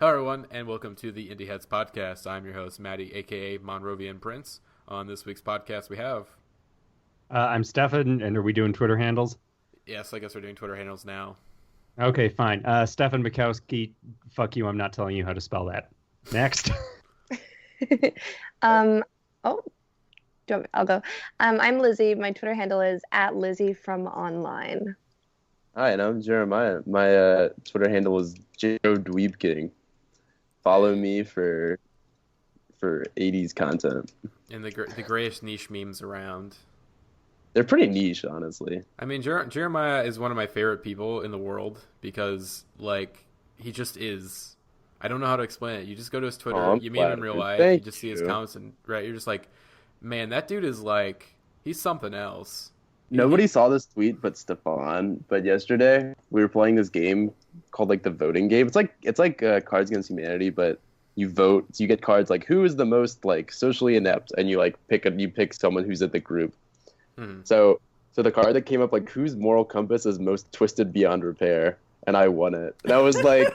Hello, everyone, and welcome to the Indie Heads podcast. I'm your host, Maddie, aka Monrovian Prince. On this week's podcast, we have. I'm Stefan, and are we doing Twitter handles? Yes, I guess we're doing Twitter handles now. Okay, fine. Stefan Mikowski, fuck you, I'm not telling you how to spell that. Next. Oh, I'll go. I'm Lizzie. My Twitter handle is @LizzieFromOnline. Hi, and I'm Jeremiah. My Twitter handle is JoeDweebKing. Follow me for 80s content. And the greatest niche memes around. They're pretty niche, honestly. I mean, Jeremiah is one of my favorite people in the world because, like, he just is. I don't know how to explain it. You just go to his Twitter, you meet him in real life, you just see his comments, and right, you're just like, man, that dude is like, he's something else. Nobody saw this tweet but Stefan. But yesterday we were playing this game called like the voting game. It's like Cards Against Humanity, but you vote. So you get cards like who is the most like socially inept, and you like pick someone who's in the group. So the card that came up like whose moral compass is most twisted beyond repair, and I won it. And I was like,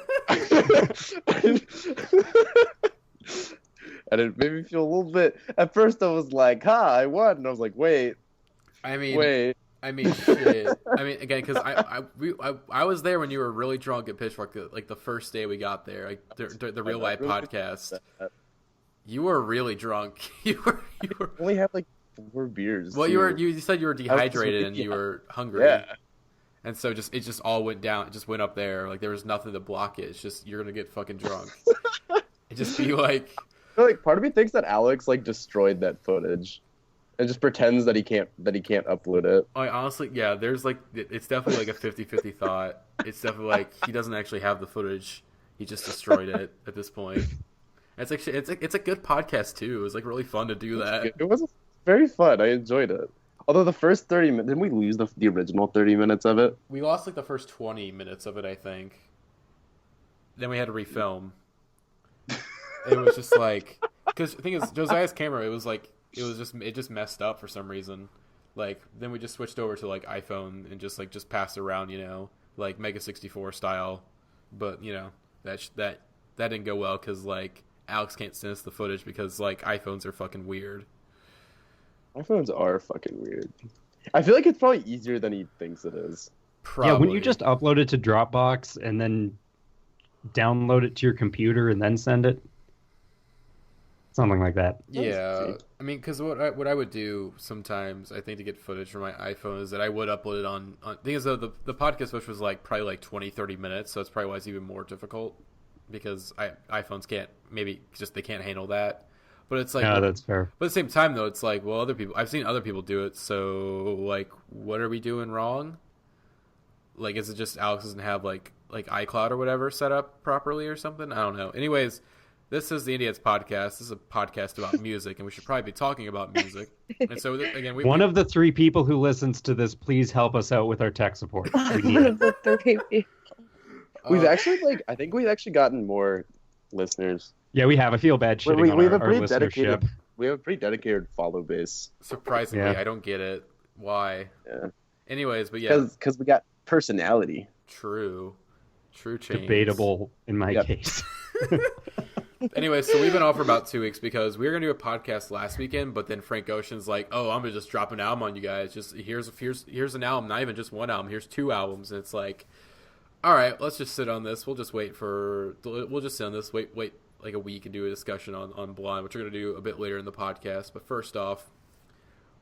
and it made me feel a little bit. At first, I was like, "Ha, I won!" And I was like, "Wait." Shit. I mean, again, because I was there when you were really drunk at Pitchfork, like the first day we got there, like the real life podcast. You were really drunk. You were only had like 4 beers. Well, you said you were dehydrated and you were hungry. Yeah. And so it just all went down. It just went up there. Like there was nothing to block it. It's just you're gonna get fucking drunk. It just be like. I feel like part of me thinks that Alex like destroyed that footage. And just pretends that he can't upload it. Honestly, yeah, there's like it's definitely like a 50-50 thought. It's definitely like he doesn't actually have the footage. He just destroyed it at this point. It's actually it's a good podcast too. It was like really fun to do that. It was very fun. I enjoyed it. Although the first 30 minutes, didn't we lose the original 30 minutes of it? We lost like the first 20 minutes of it, I think. Then we had to refilm. It was just like because the thing is Josiah's camera. It just messed up for some reason. Like then we just switched over to like iPhone and just passed around, like Mega 64 style. But that didn't go well because like Alex can't send us the footage because like iPhones are fucking weird. iPhones are fucking weird. I feel like it's probably easier than he thinks it is. Probably. Yeah, when you just upload it to Dropbox and then download it to your computer and then send it. Something like that. Yeah, I mean, because what I would do sometimes, I think, to get footage from my iPhone is that I would upload it on the thing is, though, the podcast which was like probably like 20-30 minutes, so it's probably why it's even more difficult because iPhones they can't handle that. But it's like, no, that's fair. But at the same time, though, it's like, well, I've seen other people do it, so like, what are we doing wrong? Like, is it just Alex doesn't have like iCloud or whatever set up properly or something? I don't know. Anyways. This is the Indie Heads podcast. This is a podcast about music, and we should probably be talking about music. And so, again, one of the 3 people who listens to this, please help us out with our tech support. We need it. The 3 people. We've actually I think we've actually gotten more listeners. Yeah, we have. I feel bad shitting on our listenership. We have a pretty dedicated follow base. Surprisingly, yeah. I don't get it. Why? Yeah. Anyways, but yeah, because we got personality. True change. Debatable in my case. Anyway, so we've been off for about 2 weeks because we were going to do a podcast last weekend, but then Frank Ocean's like, oh, I'm going to just drop an album on you guys. Just here's an album, not even just one album. Here's 2 albums. And it's like, all right, let's just sit on this. We'll just sit on this, wait like a week and do a discussion on Blonde, which we're going to do a bit later in the podcast. But first off,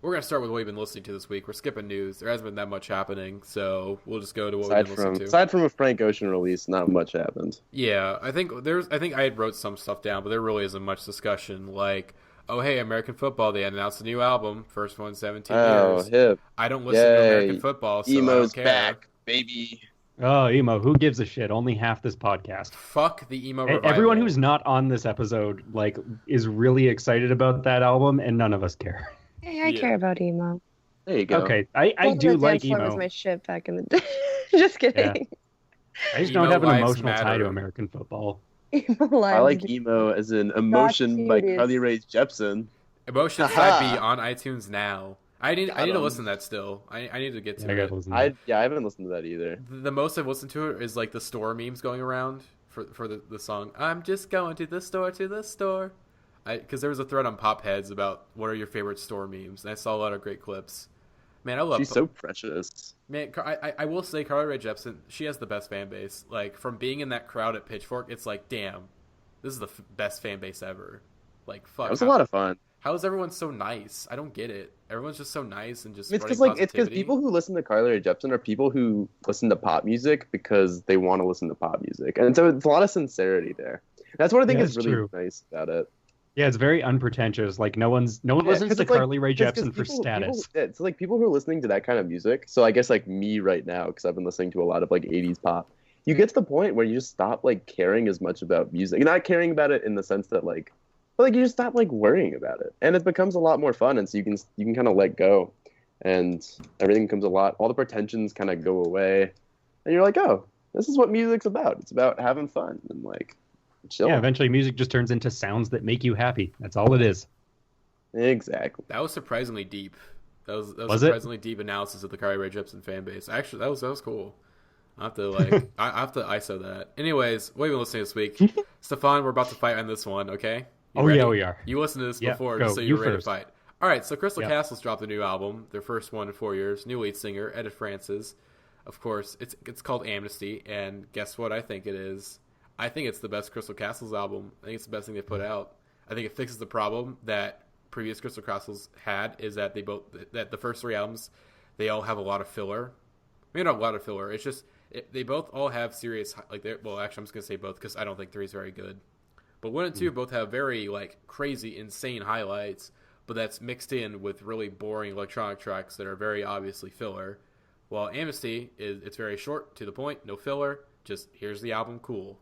we're going to start with what we've been listening to this week. We're skipping news. There hasn't been that much happening, so we'll just go to what we've been listening to. Aside from a Frank Ocean release, not much happened. Yeah, I think I had wrote some stuff down, but there really isn't much discussion. Like, oh, hey, American football, they announced a new album. First one in 17 years. Hip. I don't listen to American football, so Emo's I don't care. back, baby. Oh, emo. Who gives a shit? Only half this podcast. Fuck the emo revival. Everyone who's not on this episode is really excited about that album, and none of us care. Hey, I care about emo. There you go. Okay, I do like emo. Was my shit back in the day. Just kidding. Yeah. I just don't Emo have an lives emotional tie matter. to American football. Emo lives. I like emo as an emotion by cutest. Carly Rae Jepsen. Emotion Side B on iTunes now. I need to listen to that still. I need to get to I it. gotta listen to it. I haven't listened to that either. The most I've listened to it is like the store memes going around for the song. I'm just going to the store. Because there was a thread on Popheads about what are your favorite store memes, and I saw a lot of great clips. Man, I love. She's so precious. Man, I will say Carly Rae Jepsen, she has the best fan base. Like, from being in that crowd at Pitchfork, it's like, damn, this is the best fan base ever. Like, fuck. It was a lot of fun. How is everyone so nice? I don't get it. Everyone's just so nice and just. It's because people who listen to Carly Rae Jepsen are people who listen to pop music because they want to listen to pop music, and so it's a lot of sincerity there. That's what I think is really nice about it. Yeah, it's very unpretentious. Like no one listens to Carly Rae Jepsen for status. It's like people who are listening to that kind of music. So I guess like me right now, because I've been listening to a lot of like 80s pop. You get to the point where you just stop like caring as much about music. You're not caring about it in the sense that like, but like you just stop like worrying about it, and it becomes a lot more fun. And so you can kind of let go, and everything becomes all the pretensions kind of go away, and you're like, oh, this is what music's about. It's about having fun and like. Chill. Yeah, eventually music just turns into sounds that make you happy. That's all it is. Exactly. That was surprisingly deep. That was surprisingly deep analysis of the Carly Rae Jepsen fan base. Actually, that was cool. I have to I have to ISO that. Anyways, what have you been listening this week? Stefan, we're about to fight on this one, okay? Ready? Yeah, we are. You listened to this before, go. so you're ready first. to fight. All right, so Crystal Castles dropped a new album, their first one in 4 years. New lead singer, Edith Francis. Of course, it's called Amnesty, and guess what I think it is? I think it's the best Crystal Castles album. I think it's the best thing they've put out. I think it fixes the problem that previous Crystal Castles had, is that that the first 3 albums, they all have a lot of filler. Maybe not a lot of filler. It's just they both all have serious well, actually, I'm just gonna say both because I don't think 3 is very good. But 1 and 2 both have very like crazy, insane highlights, but that's mixed in with really boring electronic tracks that are very obviously filler. While Amnesty it's very short, to the point, no filler. Just here's the album, cool.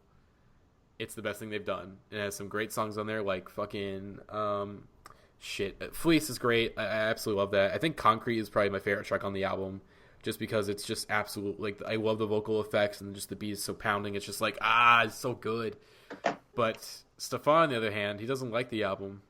It's the best thing they've done. It has some great songs on there, like fucking Fleece is great. I absolutely love that. I think Concrete is probably my favorite track on the album, just because it's just absolute. Like, I love the vocal effects and just the beat is so pounding. It's just like it's so good. But Stefan, on the other hand, he doesn't like the album.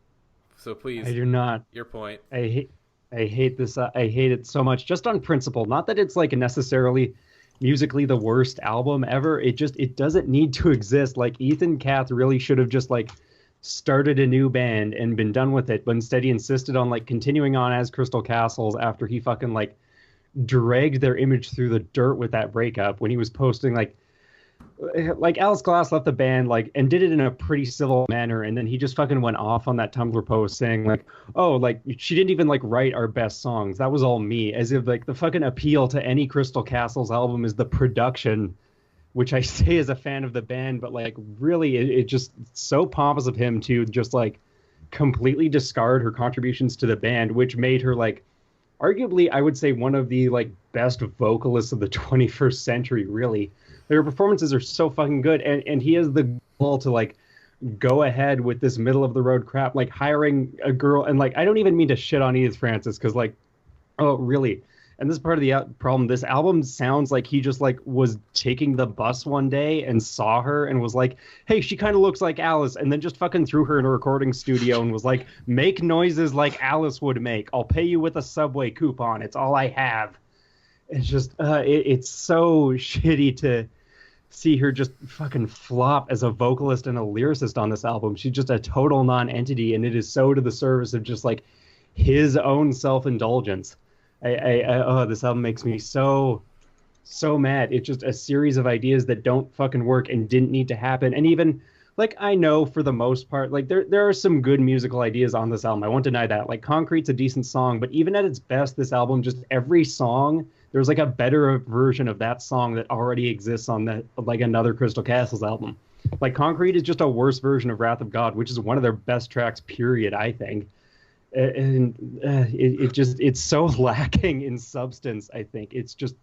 So please, I do not. Your point. I hate this. I hate it so much, just on principle. Not that it's like necessarily musically the worst album ever. It doesn't need to exist. Like, Ethan Kath really should have just like started a new band and been done with it, but instead he insisted on like continuing on as Crystal Castles after he fucking like dragged their image through the dirt with that breakup when he was posting like Alice Glass left the band like and did it in a pretty civil manner, and then he just fucking went off on that Tumblr post saying like, oh, like she didn't even like write our best songs, that was all me, as if like the fucking appeal to any Crystal Castles album is the production, which I say as a fan of the band, but like really it just it's so pompous of him to just like completely discard her contributions to the band, which made her like arguably I would say one of the like best vocalists of the 21st century, really. Their performances are so fucking good, and he has the goal to like go ahead with this middle of the road crap, like hiring a girl, and like I don't even mean to shit on Edith Francis because like, oh really? And this is part of the problem. This album sounds like he just like was taking the bus one day and saw her and was like, hey, she kind of looks like Alice, and then just fucking threw her in a recording studio and was like, make noises like Alice would make. I'll pay you with a Subway coupon. It's all I have. It's just it's so shitty to see her just fucking flop as a vocalist and a lyricist on this album. She's just a total non-entity, and it is so to the service of just like his own self-indulgence. This album makes me so mad. It's just a series of ideas that don't fucking work and didn't need to happen. And even like, I know for the most part, like there are some good musical ideas on this album. I won't deny that. Like, Concrete's a decent song, but even at its best, this album, just every song, there's like a better version of that song that already exists on that, like another Crystal Castles album. Like, Concrete is just a worse version of Wrath of God, which is one of their best tracks, period, I think. And it's so lacking in substance, I think. It's just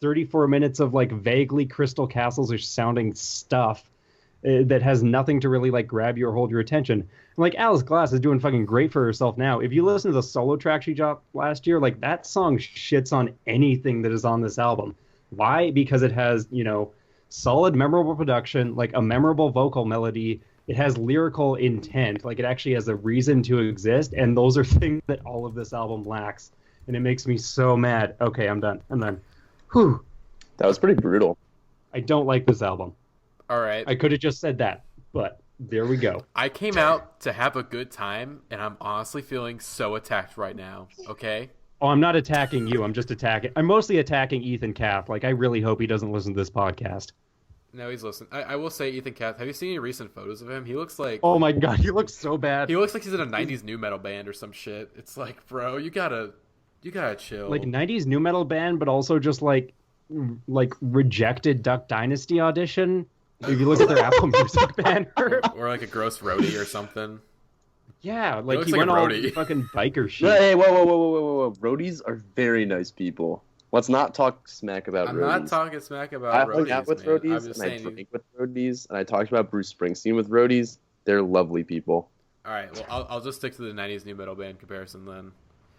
34 minutes of like vaguely Crystal Castles-ish sounding stuff that has nothing to really like grab you or hold your attention. And like, Alice Glass is doing fucking great for herself now. If you listen to the solo track she dropped last year, like that song shits on anything that is on this album. Why? Because it has, you know, solid, memorable production, like a memorable vocal melody. It has lyrical intent, like it actually has a reason to exist, and those are things that all of this album lacks, and it makes me so mad. Okay, I'm done. Whew. That was pretty brutal. I don't like this album. All right. I could have just said that, but there we go. I came out to have a good time, and I'm honestly feeling so attacked right now. Okay. Oh, I'm not attacking you. I'm just attacking. I'm mostly attacking Ethan Kath. Like, I really hope he doesn't listen to this podcast. No, he's listening. I will say, Ethan Kath, have you seen any recent photos of him? He looks like Oh my god, he looks so bad. he looks like he's in a '90s new metal band or some shit. It's like, bro, you gotta chill. Like 90s new metal band, but also just like rejected Duck Dynasty audition. If you look at their Apple Music banner. Or like a gross roadie or something. Yeah, like looks he like went a all roadie. fucking biker shit. Hey, whoa. Roadies are very nice people. Let's not talk smack about I'm roadies. not talking smack about I roadies, hung out with man. I'm roadies, just and I saying. drank with roadies, and I talked about Bruce Springsteen with roadies. They're lovely people. All right, well, I'll just stick to the '90s new metal band comparison then.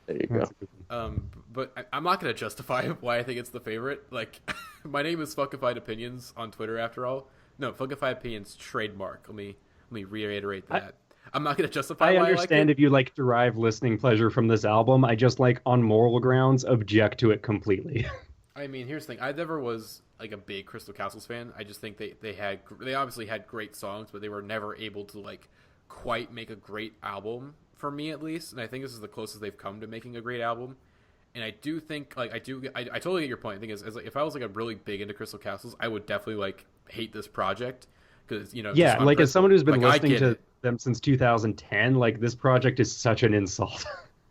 There you go. But I'm not gonna justify why I think it's the favorite. Like, my name is Funkified Opinions on Twitter. After all, no, Funkified Opinions trademark. Let me reiterate that. I'm not gonna justify. I why understand I like it. if you like derive listening pleasure from this album. I just like on moral grounds object to it completely. I mean, here's the thing. I never was like a big Crystal Castles fan. I just think they obviously had great songs, but they were never able to like quite make a great album for me, at least. And I think this is the closest they've come to making a great album. And I do think like I totally get your point. The thing is like, if I was like a really big into Crystal Castles, I would definitely like hate this project because Yeah, just on like as someone who's been like, I listening get to it. them since 2010, like this project is such an insult.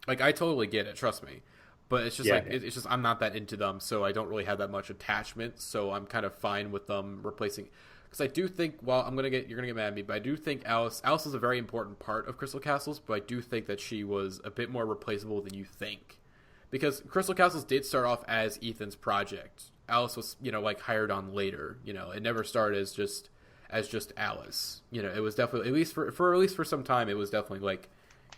Like I totally get it, trust me. But it's just Yeah, like yeah. it's just I'm not that into them, so I don't really have that much attachment. So I'm kind of fine with them replacing. Because I do think, well, you're gonna get mad at me, but I do think Alice is a very important part of Crystal Castles. But I do think that she was a bit more replaceable than you think, because Crystal Castles did start off as Ethan's project. Alice was like hired on later. It never started as just Alice. It was definitely, at least for some time, it was definitely like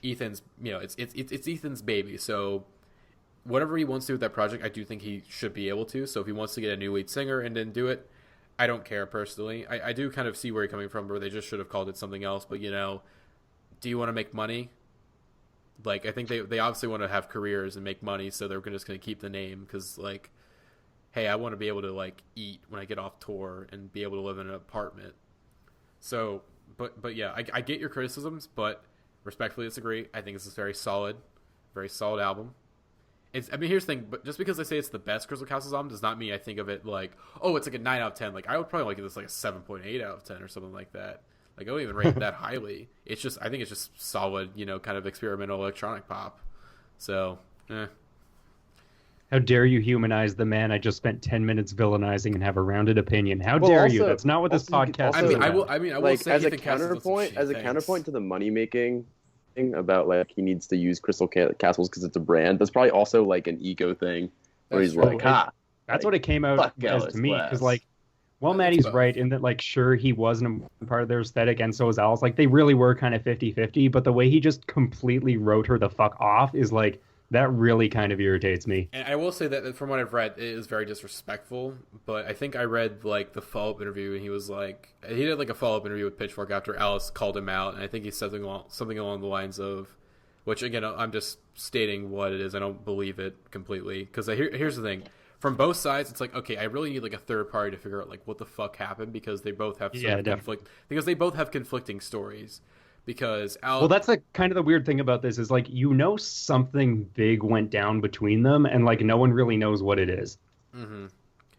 Ethan's. It's Ethan's baby. So whatever he wants to do with that project, I do think he should be able to. So if he wants to get a new lead singer and then do it, I don't care personally. I do kind of see where you're coming from, where they just should have called it something else. But do you want to make money? Like, I think they obviously want to have careers and make money, so they're just going to keep the name because, like, hey, I want to be able to like eat when I get off tour and be able to live in an apartment. So, but yeah, I get your criticisms, but respectfully disagree. I think this is very solid album. Here's the thing, but just because I say it's the best Crystal Castles album does not mean I think of it like, oh, it's like a 9 out of 10. Like, I would probably give this like a 7.8 out of 10 or something like that. Like, I don't even rate it that highly. It's just, I think it's just solid, kind of experimental electronic pop. So, How dare you humanize the man I just spent 10 minutes villainizing and have a rounded opinion? How Well, dare you? also- That's not what this also you podcast could is also- about. I will Like say as a Ethan Castles does some counterpoint, shitty things. counterpoint to the money making thing about like he needs to use Crystal Castles because it's a brand. That's probably also like an ego thing where That's he's true. like, That's what it came out fuck as Alice to me. Glass. Because, like, well, I think Maddie's both. right in that, like, sure, he wasn't a part of their aesthetic, and so was Alice. Like, they really were kind of 50-50, but the way he just completely wrote her the fuck off is, like, that really kind of irritates me. And I will say that from what I've read, it is very disrespectful. But I think I read like the follow-up interview, and he did like a follow-up interview with Pitchfork after Alice called him out, and I think he said something along the lines of, which again I'm just stating what it is. I don't believe it completely because here's the thing. From both sides, it's like, okay, I really need like a third party to figure out like what the fuck happened because they both have because they both have conflicting stories. Because Well, that's the kind of the weird thing about this is, like, something big went down between them, and, like, no one really knows what it is.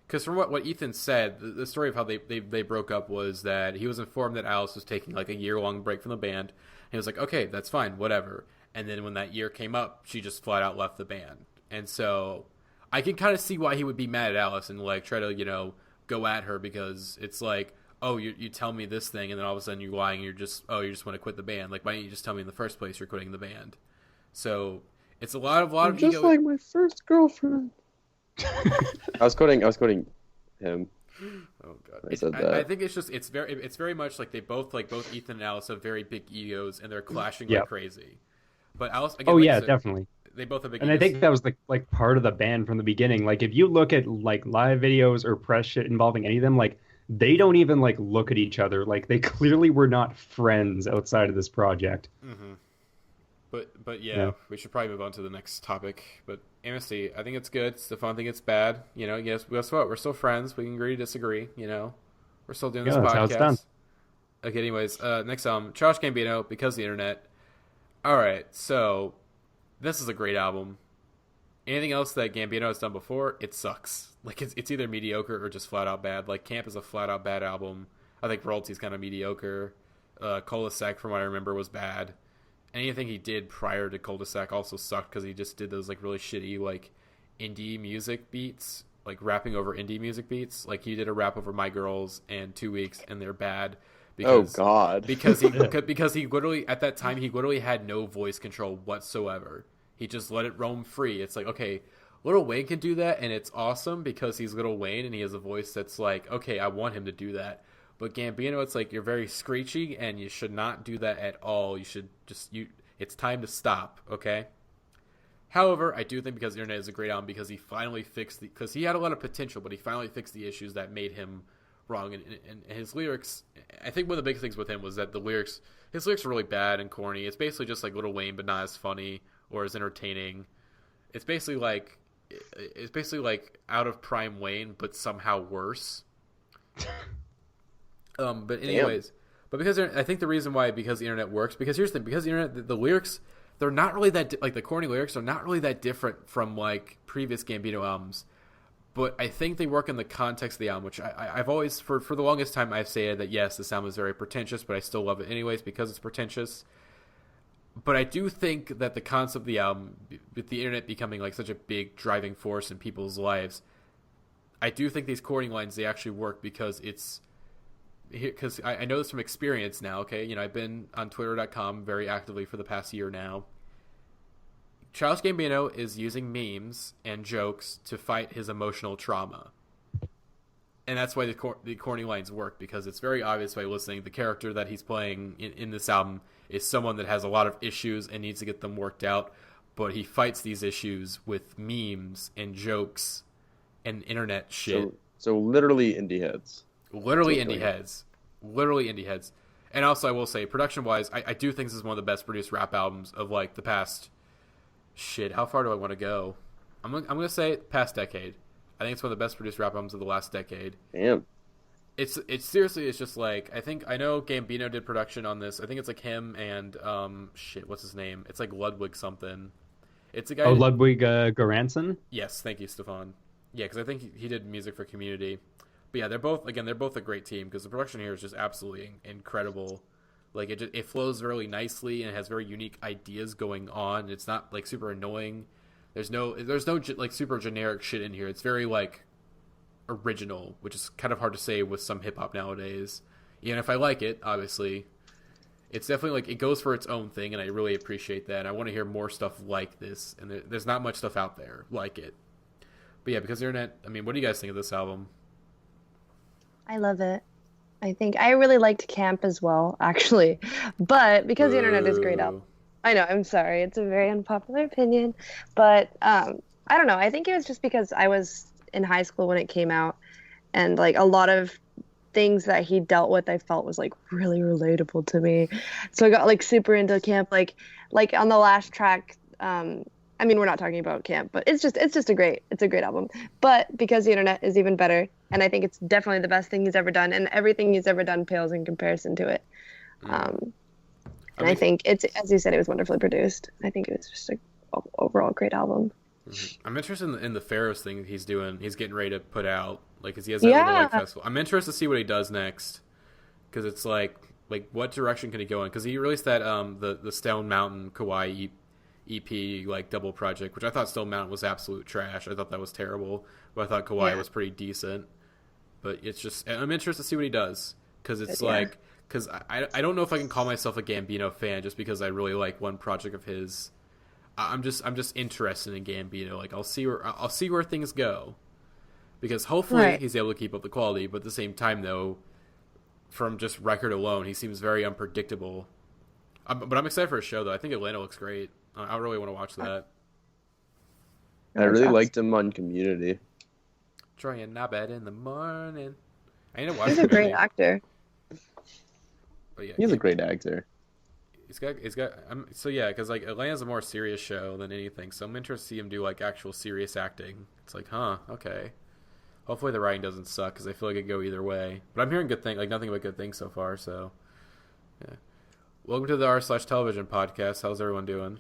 Because from what Ethan said, the story of how they broke up was that he was informed that Alice was taking like a year-long break from the band. And he was like, okay, that's fine, whatever. And then when that year came up, she just flat out left the band. And so I can kind of see why he would be mad at Alice and like try to go at her, because it's like, oh, you tell me this thing, and then all of a sudden you're lying. You just want to quit the band. Like, why don't you just tell me in the first place you're quitting the band? So it's a lot of just ego. like my first girlfriend. I was quoting him. Oh god, I said that. I think it's very much like both Ethan and Alice have very big egos and they're clashing Yep. like crazy. But Alice, again, Oh, like yeah, I said, definitely. they both have big And I egos. think that was like part of the band from the beginning. Like, if you look at like live videos or press shit involving any of them, like, they don't even like look at each other. Like, they clearly were not friends outside of this project. Mm-hmm. But Yeah. we should probably move on to the next topic. But Amnesty, I think it's good. Stefan think it's bad. Guess what? We're still friends. We can agree to disagree. We're We're still doing Yeah, this that's how it's done. podcast. Okay, anyways, next album, Charles Gambino, Because of the Internet. All right, so this is a great album. Anything else that Gambino has done before, it sucks. Like, it's either mediocre or just flat out bad. Like, Camp is a flat out bad album. I think Royalty's kind of mediocre. Cul-de-sac, from what I remember, was bad. Anything he did prior to Cul-de-sac also sucked because he just did those, like, really shitty, like, indie music beats, like, rapping over indie music beats. Like, he did a rap over My Girls and 2 Weeks, and they're bad. Because, Oh God. because he literally, at that time, he literally had no voice control whatsoever. He just let it roam free. It's like, okay, Lil Wayne can do that, and it's awesome because he's Lil Wayne and he has a voice that's like, okay, I want him to do that. But Gambino, it's like, you're very screechy, and you should not do that at all. You should just, it's time to stop, okay? However, I do think Because the Internet is a great album because he finally fixed because he had a lot of potential, but he finally fixed the issues that made him wrong. And his lyrics, I think one of the big things with him was that his lyrics are really bad and corny. It's basically just like Lil Wayne, but not as funny or as entertaining. It's basically like out of prime Wayne, but somehow worse. But anyways, but because I think the reason why Because the Internet works, because here's the thing, because the Internet, the lyrics, they're not really that like the corny lyrics are not really that different from like previous Gambino albums. But I think they work in the context of the album, which I've always, for the longest time, I've said that, yes, this album is very pretentious, but I still love it anyways because it's pretentious. But I do think that the concept of the album, with the internet becoming like such a big driving force in people's lives, I do think these chording lines, they actually work because because I know this from experience now, okay? You know, I've been on Twitter.com very actively for the past year now. Childish Gambino is using memes and jokes to fight his emotional trauma. And that's why the corny lines work, because it's very obvious by listening. The character that he's playing in this album is someone that has a lot of issues and needs to get them worked out, but he fights these issues with memes and jokes and internet shit. So literally indie heads. Literally indie heads. And also, I will say, production-wise, I do think this is one of the best produced rap albums of, like, the past... Shit, how far do I want to go? I'm going to say past decade. I think it's one of the best produced rap albums of the last decade. Damn. It's seriously, it's just like, I know Gambino did production on this. I think it's like him and, what's his name? It's like Ludwig something. It's a guy... Ludwig Göransson? Yes, thank you, Stefan. Yeah, because I think he did music for Community. But yeah, they're both a great team, because the production here is just absolutely incredible. Like, it flows really nicely and has very unique ideas going on. It's not, like, super annoying. There's no like, super generic shit in here. It's very, like, original, which is kind of hard to say with some hip-hop nowadays. Even if I like it, obviously. It's definitely, like, it goes for its own thing, and I really appreciate that. And I want to hear more stuff like this, and there's not much stuff out there like it. But yeah, Because the Internet, I mean, what do you guys think of this album? I love it. I think I really liked Camp as well, actually. But Because the Internet is a great album. I know, I'm sorry. It's a very unpopular opinion. But I don't know. I think it was just because I was in high school when it came out. And like a lot of things that he dealt with, I felt was like really relatable to me. So I got like super into Camp. Like on the last track, I mean, we're not talking about Camp, but it's a great album. But Because the Internet is even better, and I think it's definitely the best thing he's ever done, and everything he's ever done pales in comparison to it. And I think it's, as you said, it was wonderfully produced. I think it was just an overall great album. Mm-hmm. I'm interested in the Pharaohs thing he's doing. He's getting ready to put out, like, 'cause he has that little like festival. I'm interested to see what he does next, because it's like what direction can he go in? Because he released that the Stone Mountain Kawaii EP like double project, which I thought Stone Mountain was absolute trash. I thought that was terrible, but I thought Kawaii was pretty decent. But it's just, I'm interested to see what he does, because it's like, because I don't know if I can call myself a Gambino fan just because I really like one project of his. I'm just interested in Gambino. Like, I'll see where things go, because hopefully he's able to keep up the quality. But at the same time, though, from just record alone, he seems very unpredictable. But I'm excited for his show, though. I think Atlanta looks great. I really want to watch that. I really liked him on Community. Trying not bad in the morning. I need to watch. He's a great actor. But yeah, he's a great actor. He's got. So yeah, because like Atlanta's a more serious show than anything. So I'm interested to see him do like actual serious acting. It's like, huh, okay. Hopefully the writing doesn't suck because I feel like it could go either way. But I'm hearing good things, like nothing but good things so far. So, yeah. Welcome to the r/television podcast. How's everyone doing?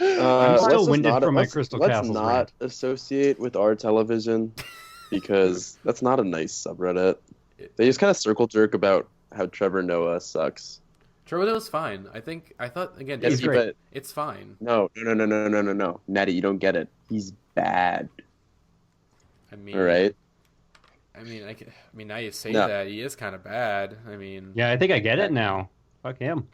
I'm still winded from my Crystal Castles. Let's not associate with our television because that's not a nice subreddit. They just kind of circle jerk about how Trevor Noah sucks. Trevor Noah's fine. I thought again, He's great. It's fine. No. Natty, you don't get it. He's bad. I mean, all right. I mean, now you say that he is kind of bad. I mean, yeah, I think I get it now. Fuck him.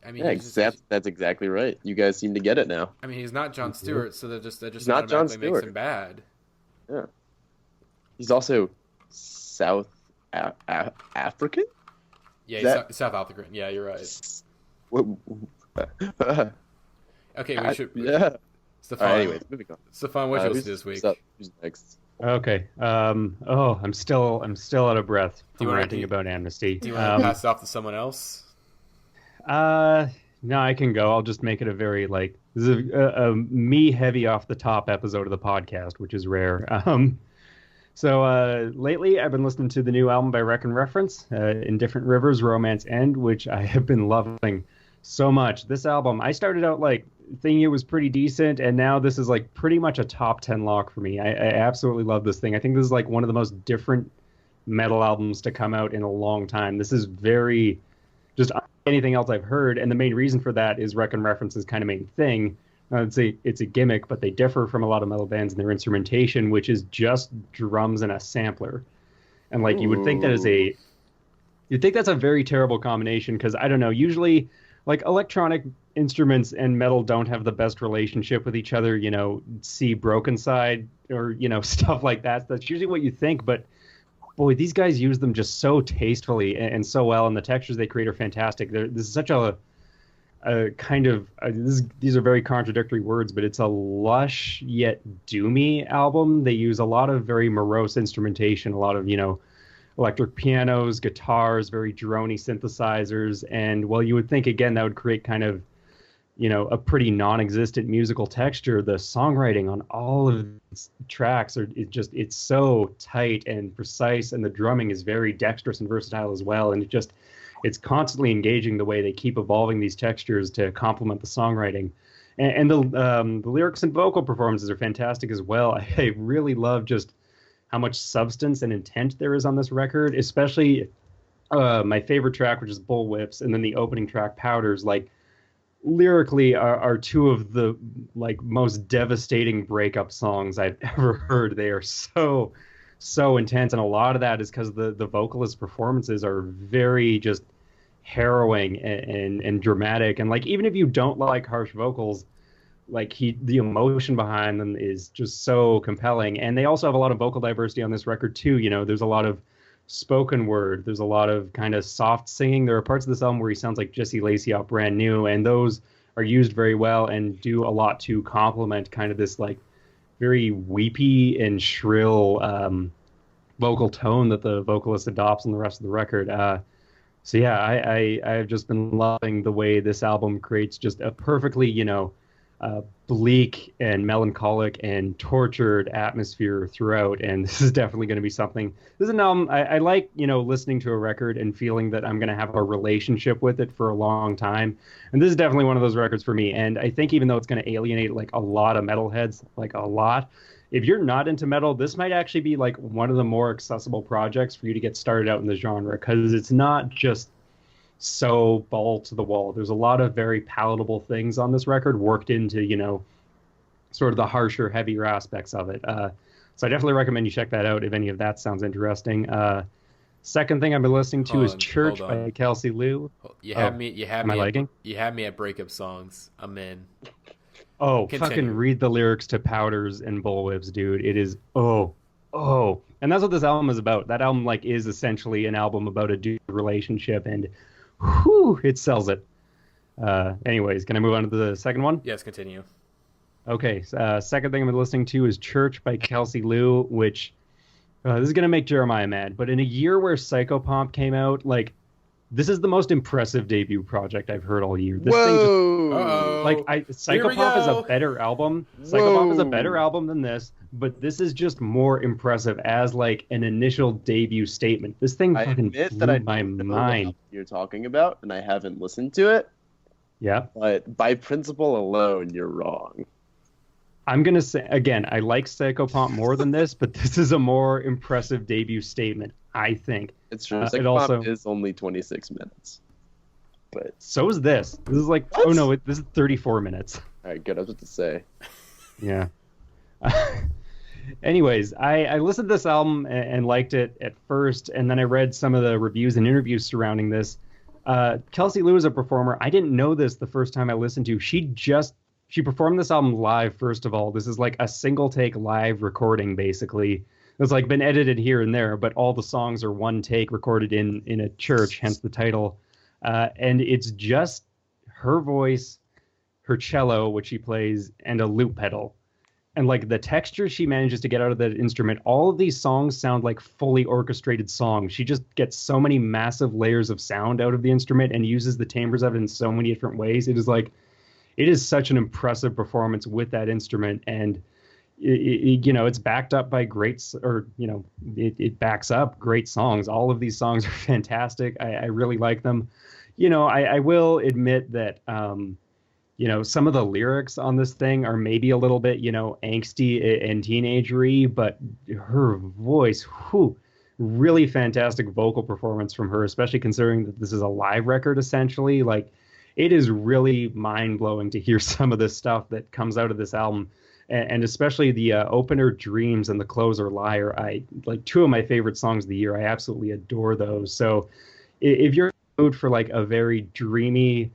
I mean, yeah, that's exactly right. You guys seem to get it now. I mean, he's not Jon Stewart, so that just not Jon automatically makes Stewart. him bad. Yeah. He's also South African? Yeah, he's South African. Yeah, you're right. Okay, we should. Yeah. Stefan, anyways, moving on. Stefan, what you listen to this week? Who's next? Okay. I'm still out of breath from ranting about Amnesty. Do you want to pass it off to someone else? No, I can go. I'll just make it a very this is a me heavy off the top episode of the podcast, which is rare. So lately I've been listening to the new album by Wreck and Reference, Indifferent Rivers, Romance End, which I have been loving so much. This album, I started out thinking it was pretty decent, and now this is pretty much a top 10 lock for me. I absolutely love this thing. I think this is one of the most different metal albums to come out in a long time. This is very just anything else I've heard, and the main reason for that is Wreck and Reference's kind of main thing. I'd say it's a gimmick, but they differ from a lot of metal bands in their instrumentation, which is just drums and a sampler. And you would think that's a very terrible combination, because I don't know, usually electronic instruments and metal don't have the best relationship with each other, see Broken Side or stuff like that. That's usually what you think, but boy, these guys use them just so tastefully and so well, and the textures they create are fantastic. This is such a kind of these are very contradictory words, but it's a lush yet doomy album. They use a lot of very morose instrumentation, a lot of electric pianos, guitars, very droney synthesizers, and while you would think again that would create kind of a pretty non-existent musical texture, the songwriting on all of these tracks it's so tight and precise, and the drumming is very dexterous and versatile as well, and it's constantly engaging the way they keep evolving these textures to complement the songwriting. And the lyrics and vocal performances are fantastic as well. I really love just how much substance and intent there is on this record, especially my favorite track, which is Bullwhips, and then the opening track, Powders, lyrically are two of the most devastating breakup songs I've ever heard. They are so intense, and a lot of that is because the vocalist performances are very just harrowing and dramatic, and even if you don't like harsh vocals, the emotion behind them is just so compelling. And they also have a lot of vocal diversity on this record too. There's a lot of spoken word, there's a lot of kind of soft singing. There are parts of this album where he sounds like Jesse Lacey off Brand New, and those are used very well and do a lot to complement kind of this very weepy and shrill vocal tone that the vocalist adopts on the rest of the record. So yeah, I've just been loving the way this album creates just a perfectly, bleak and melancholic and tortured atmosphere throughout. And this is definitely going to be something. This is an album I like, listening to a record and feeling that I'm going to have a relationship with it for a long time. And this is definitely one of those records for me. And I think even though it's going to alienate a lot of metalheads, a lot, if you're not into metal, this might actually be one of the more accessible projects for you to get started out in the genre, because it's not just so ball to the wall. There's a lot of very palatable things on this record worked into, sort of the harsher, heavier aspects of it. So I definitely recommend you check that out if any of that sounds interesting. Second thing I've been listening to is Church by Kelsey Lou. You had me at breakup songs. I'm in. Oh, continue. Fucking read the lyrics to Powders and Bullwhips, dude. It is and that's what this album is about. That album is essentially an album about a dude relationship, and it sells it. Anyways, can I move on to the second one? Yes, continue. Okay, second thing I've been listening to is Church by Kelsey Lou, which this is gonna make Jeremiah mad. But in a year where Psychopomp came out, This is the most impressive debut project I've heard all year. This Whoa! Uh-oh. Psychopomp is a go. better album. Psychopomp is a Whoa. better album than this, but this is just more impressive as like an initial debut statement. This thing I fucking admit blew that I my don't know what mind. album you're talking about, and I haven't listened to it. Yeah. But by principle alone, you're wrong. I'm gonna say again, I like Psychopomp more than this, but this is a more impressive debut statement, I think. It's true. It Psychopomp also- is only 26 minutes. But So is this. This is like What? oh no, this is 34 minutes. all right, good. I was about to say. Yeah. Anyways, I listened to this album and liked it at first, and then I read some of the reviews and interviews surrounding this. Kelsey Lou is a performer. I didn't know this the first time I listened to. She performed this album live, first of all. This is like a single take live recording, basically. It's like been edited here and there, but all the songs are one take recorded in a church, hence the title. And it's just her voice, her cello, which she plays, and a loop pedal. And like the texture she manages to get out of that instrument, all of these songs sound like fully orchestrated songs. She just gets so many massive layers of sound out of the instrument and uses the timbres of it in so many different ways. It is such an impressive performance with that instrument. And it's backed up by it backs up great songs. All of these songs are fantastic. I really like them. I will admit that, some of the lyrics on this thing are maybe a little bit, angsty and teenagery, but her voice, really fantastic vocal performance from her, especially considering that this is a live record, essentially. Like, it is really mind-blowing to hear some of this stuff that comes out of this album. And especially the opener Dreams and the closer Liar. I like two of my favorite songs of the year. I absolutely adore those. So if you're in the mood for like a very dreamy,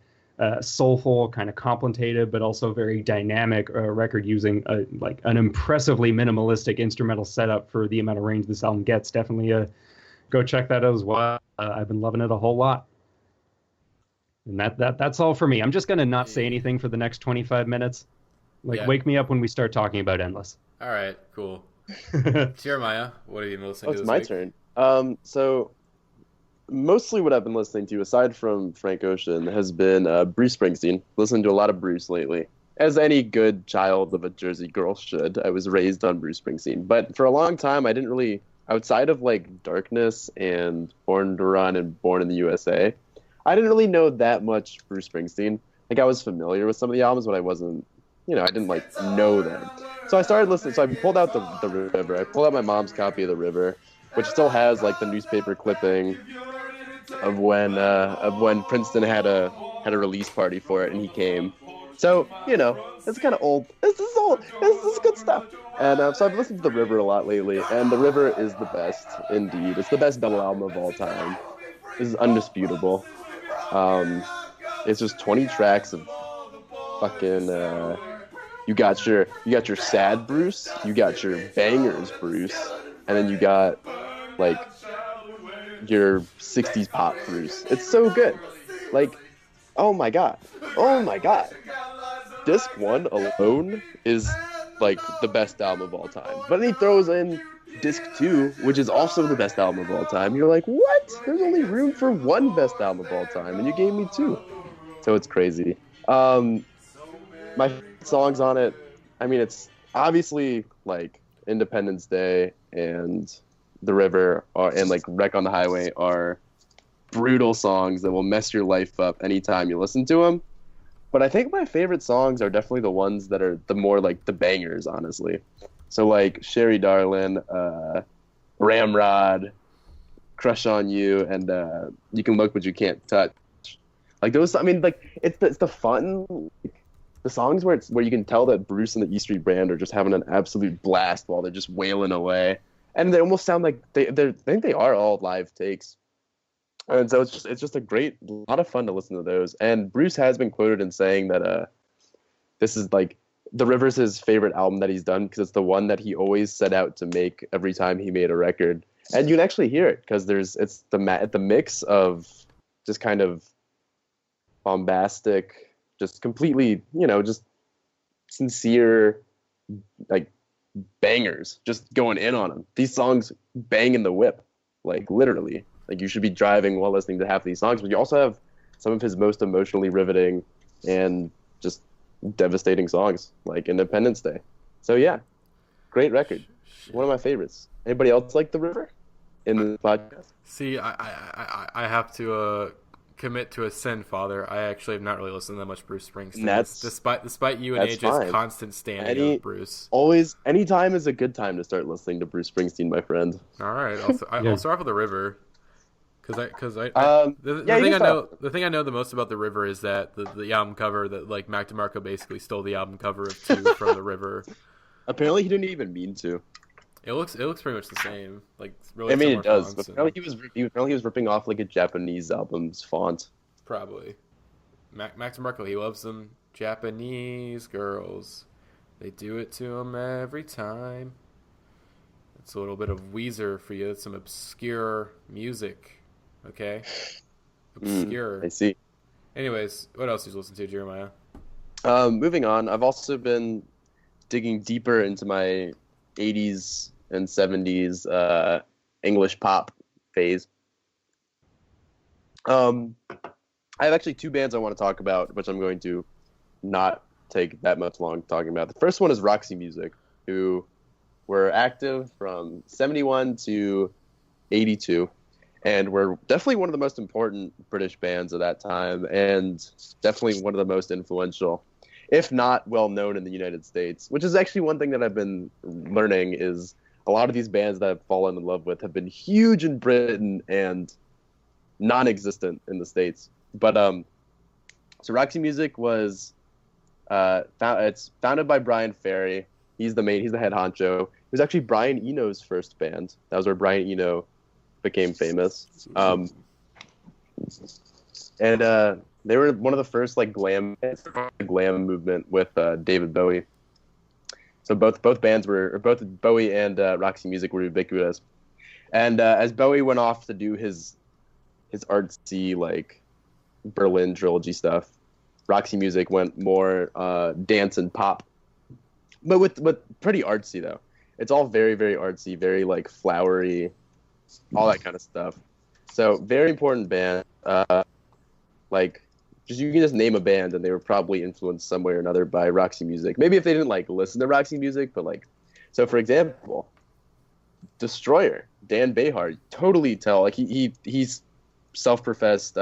soulful, kind of contemplative, but also very dynamic record using like an impressively minimalistic instrumental setup for the amount of range this album gets, definitely go check that out as well. I've been loving it a whole lot. And that's all for me. I'm just going to not say anything for the next 25 minutes. Wake me up when we start talking about Endless. All right, cool. Jeremiah, what have you been listening to It's this my week? turn. So mostly what I've been listening to, aside from Frank Ocean, has been Bruce Springsteen. Listening to a lot of Bruce lately. As any good child of a Jersey girl should, I was raised on Bruce Springsteen. But for a long time, I didn't really, outside of like Darkness and Born to Run and Born in the USA, I didn't really know that much Bruce Springsteen. Like, I was familiar with some of the albums, but I wasn't, I didn't like know them. So I started listening. So I pulled out the River. I pulled out my mom's copy of the River, which still has like the newspaper clipping of when Princeton had a release party for it and he came. So it's kind of old. This is old. This is good stuff. And so I've listened to the River a lot lately, and the River is the best indeed. It's the best double album of all time. This is undisputable. It's just 20 tracks of fucking. You got your sad Bruce, you got your bangers Bruce, and then you got like your 60s pop Bruce. It's so good. Like, oh my god. Disc 1 alone is like the best album of all time. But then he throws in Disc 2, which is also the best album of all time. You're like, what? There's only room for one best album of all time, and you gave me two. So it's crazy. My favorite songs on it, I mean, it's obviously like Independence Day and The River and like Wreck on the Highway are brutal songs that will mess your life up anytime you listen to them. But I think my favorite songs are definitely the ones that are the more like the bangers, honestly. So like Sherry Darlin, Ramrod, Crush on You, and You Can Look But You Can't Touch. Like those, I mean, like it's the fun, the songs where you can tell that Bruce and the E Street Band are just having an absolute blast while they're just wailing away, and they almost sound like I think they are all live takes. And so it's just a lot of fun to listen to those. And Bruce has been quoted in saying that this is like The River's his favorite album that he's done because it's the one that he always set out to make every time he made a record. And you can actually hear it because it's the mix of just kind of bombastic, just completely, just sincere, like bangers, just going in on them. These songs bang in the whip, like literally. Like, you should be driving while listening to half of these songs, but you also have some of his most emotionally riveting and just devastating songs, like Independence Day. So yeah, great record. One of my favorites. Anybody else like The River in the podcast? See, I have to commit to a sin, Father. I actually have not really listened to that much Bruce Springsteen. Despite you and that's AJ's fine. constant standing of Bruce. Any time is a good time to start listening to Bruce Springsteen, my friend. All right, I'll start off with The River. Because the thing I know the most about The River is that the album cover that like Mac DeMarco basically stole the album cover of 2 from The River. Apparently, he didn't even mean to. It looks pretty much the same. Like really. I mean, it does. But apparently he was ripping off like a Japanese album's font. Probably. Mac DeMarco, he loves them Japanese girls. They do it to him every time. It's a little bit of Weezer for you. It's some obscure music. Okay? Obscure. I see. Anyways, what else did you listen to, Jeremiah? Moving on, I've also been digging deeper into my 80s and 70s English pop phase. I have actually 2 bands I want to talk about, which I'm going to not take that much long talking about. The first one is Roxy Music, who were active from 71 to 82. And were definitely one of the most important British bands of that time, and definitely one of the most influential, if not well known in the United States. Which is actually one thing that I've been learning is a lot of these bands that I've fallen in love with have been huge in Britain and non-existent in the States. But so Roxy Music was it's founded by Brian Ferry. He's the head honcho. It was actually Brian Eno's first band. That was where Brian Eno became famous. And they were one of the first like glam movement with David Bowie. So both Bowie and Roxy Music were ubiquitous. And as Bowie went off to do his artsy like Berlin trilogy stuff, Roxy Music went more dance and pop, but with pretty artsy though. It's all very, very artsy, very like flowery, all that kind of stuff. So very important band. Like you can just name a band and they were probably influenced some way or another by Roxy Music. Maybe if they didn't like listen to Roxy Music, but like, so for example, Destroyer, Dan Behar, totally tell like he's self-professed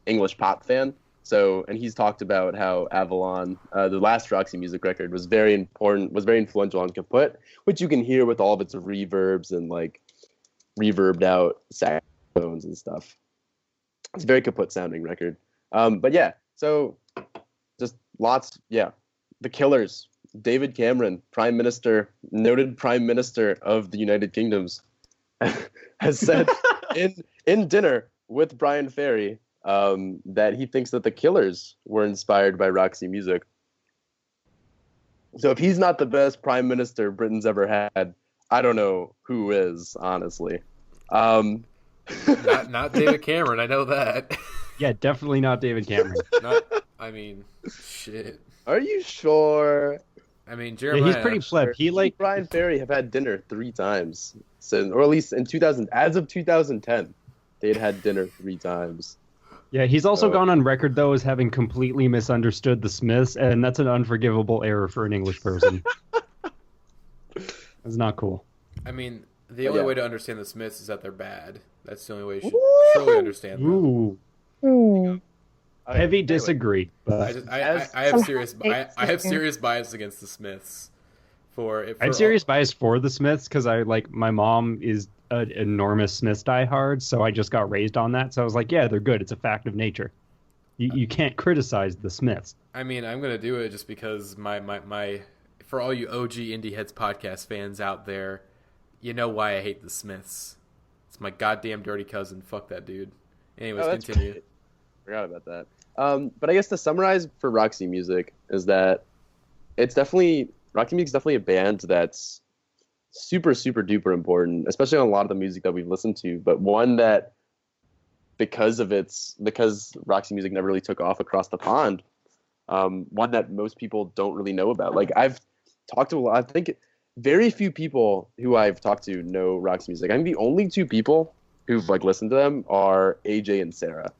English pop fan. So, and he's talked about how Avalon, the last Roxy Music record, was very influential on Kaput, which you can hear with all of its reverbs and like reverbed out saxophones and stuff. It's a very Kaput sounding record. But yeah, so just lots, yeah. The Killers, David Cameron, noted Prime Minister of the United Kingdoms, has said in dinner with Brian Ferry that he thinks that the Killers were inspired by Roxy Music. So if he's not the best prime minister Britain's ever had, I don't know who is, honestly. Not David Cameron, I know that. Yeah, definitely not David Cameron. Shit. Are you sure? I mean, Jeremiah. Yeah, he's pretty pleb. He like Brian Ferry have had dinner 3 times, or at least in 2000, as of 2010, they'd had dinner 3 times. Yeah, he's also gone on record, though, as having completely misunderstood the Smiths, and that's an unforgivable error for an English person. That's not cool. I mean, the only way to understand the Smiths is that they're bad. That's the only way you should truly understand them. Ooh. Heavy disagree. But I have serious bias against the Smiths. I have serious bias for the Smiths because my mom is an enormous Smiths diehard, so I just got raised on that. So I was like, yeah, they're good. It's a fact of nature. You can't criticize the Smiths. I mean, I'm gonna do it just because my for all you OG Indie Heads podcast fans out there, you know why I hate the Smiths. It's my goddamn dirty cousin. Fuck that dude. Anyways, continue. Great. Forgot about that. But I guess to summarize for Roxy Music is that Roxy Music is definitely a band that's super, super duper important, especially on a lot of the music that we've listened to, but one that because Roxy Music never really took off across the pond, one that most people don't really know about. Like I've talked to I think very few people who I've talked to know Roxy Music. I think the only 2 people who've like listened to them are AJ and Sarah.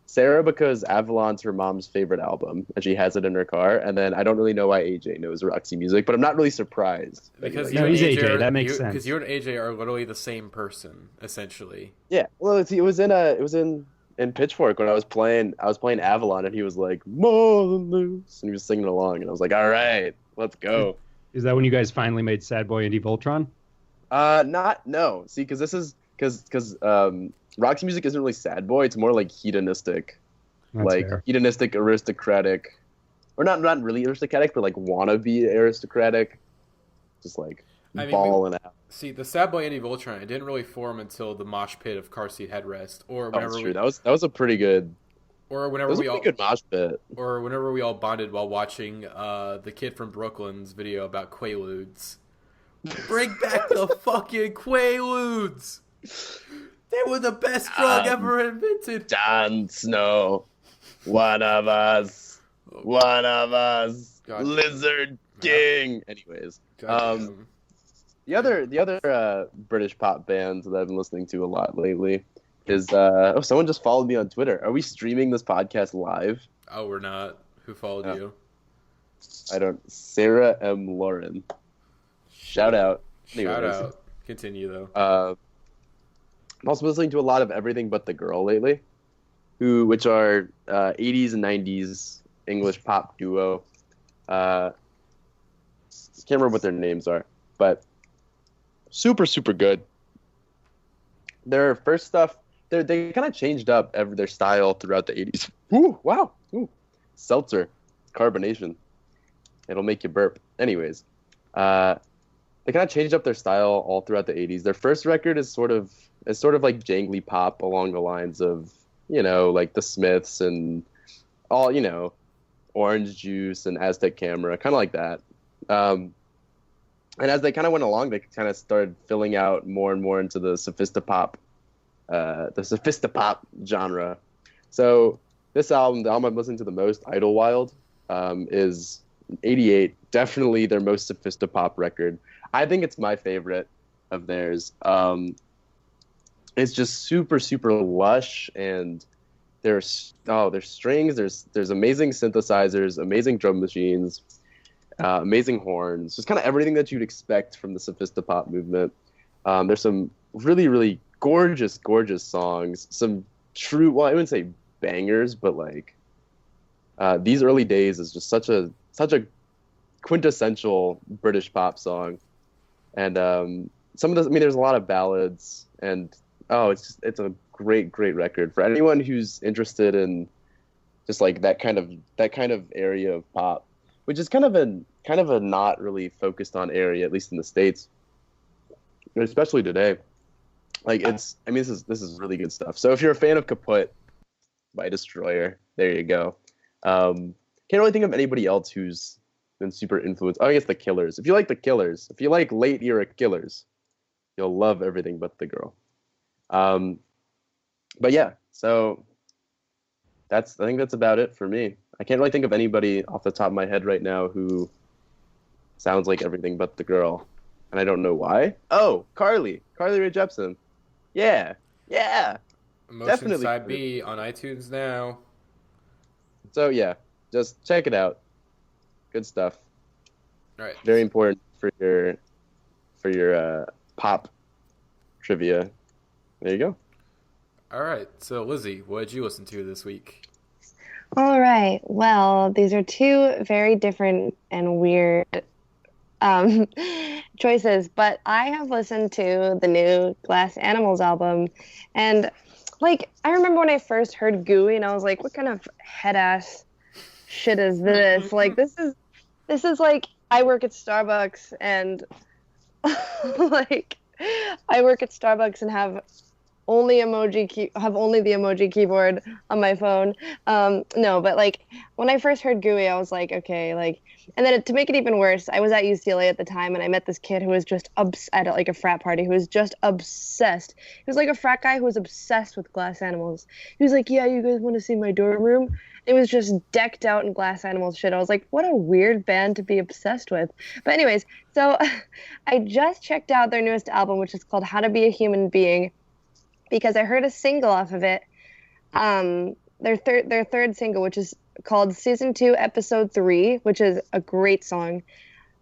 Sarah because Avalon's her mom's favorite album, and she has it in her car. And then I don't really know why AJ knows Roxy Music, but I'm not really surprised. Because No, you and he's AJ, AJ, that makes sense. Because you and AJ are literally the same person, essentially. Yeah, well, it was in Pitchfork when I was playing Avalon, and he was like more than loose, and he was singing along, and I was like, all right, let's go. Is that when you guys finally made Sad Boy Indie Voltron? No. See, because Roxy Music isn't really sad boy. It's more like hedonistic, That's fair. hedonistic, aristocratic, or not really aristocratic, but like wannabe aristocratic, just like I mean, balling out. See, the Sad Boy Indie Voltron, it didn't really form until the mosh pit of Car Seat Headrest, or Oh, whenever that's true. That was a pretty good. or That whenever was a we all, pretty good mosh pit. or whenever we all bonded while watching the kid from Brooklyn's video about Quaaludes. Bring back the fucking Quaaludes! They were the best drug ever invented. Jon Snow, one of us, God. Lizard King. Anyways, Goddamn. the other British pop bands that I've been listening to a lot lately is someone just followed me on Twitter. Are we streaming this podcast live? Oh, we're not. Who followed Oh. you? I don't. Sarah M. Lauren. Shout out. Shout Anyways, out. Continue though. I'm also listening to a lot of Everything But the Girl lately, which are 80s and 90s English pop duo. Can't remember what their names are, but super good. Their first stuff, they kind of changed up their style throughout the 80s. Ooh, wow. Ooh. Seltzer, carbonation. It'll make you burp. Anyways, they kind of changed up their style all throughout the 80s. Their first record is sort of like jangly pop along the lines of, like the Smiths and all, Orange Juice and Aztec Camera, kind of like that. And as they kind of went along, they kind of started filling out more and more into the sophistopop genre. So this album, the album I'm listening to the most, Idlewild, is 88, definitely their most sophistopop record. I think it's my favorite of theirs. It's just super lush, and there's strings, there's amazing synthesizers, amazing drum machines, amazing horns, just kind of everything that you'd expect from the sophistopop movement. There's some really gorgeous songs, some true, well, I wouldn't say bangers, but like These Early Days is just such a quintessential British pop song. And some of those, I mean, there's a lot of ballads, and it's a great record for anyone who's interested in just like that kind of area of pop, which is kind of a not really focused on area, at least in the States, especially today. Like this is really good stuff. So if you're a fan of Kaput by Destroyer, there you go. Can't really think of anybody else who's been super influenced. Oh, I guess the Killers. If you like the Killers, if you like late era Killers, you'll love Everything But the Girl. But yeah, so I think that's about it for me. I can't really think of anybody off the top of my head right now who sounds like Everything But the Girl, and I don't know why. Oh, Carly Rae Jepsen. Yeah. Emotion Definitely. Side B on iTunes now. So yeah, just check it out. Good stuff. All right. Very important for your pop trivia. There you go. All right. So Lizzie, what did you listen to this week? All right. Well, these are two very different and weird choices, but I have listened to the new Glass Animals album, and like I remember when I first heard Gooey, and I was like, "What kind of head ass shit is this? Like this is like I work at Starbucks and like I work at Starbucks and have only the emoji keyboard on my phone. No, but like when I first heard Gooey, I was like, okay, like, and then to make it even worse, I was at UCLA at the time, and I met this kid who was just at like a frat party who was just obsessed. He was like a frat guy who was obsessed with Glass Animals. He was like, yeah, you guys want to see my dorm room? It was just decked out in Glass Animals shit. I was like, what a weird band to be obsessed with. But anyways, so I just checked out their newest album, which is called How to Be a Human Being. because I heard a single off of it. Their third single, which is called Season 2, Episode 3, which is a great song.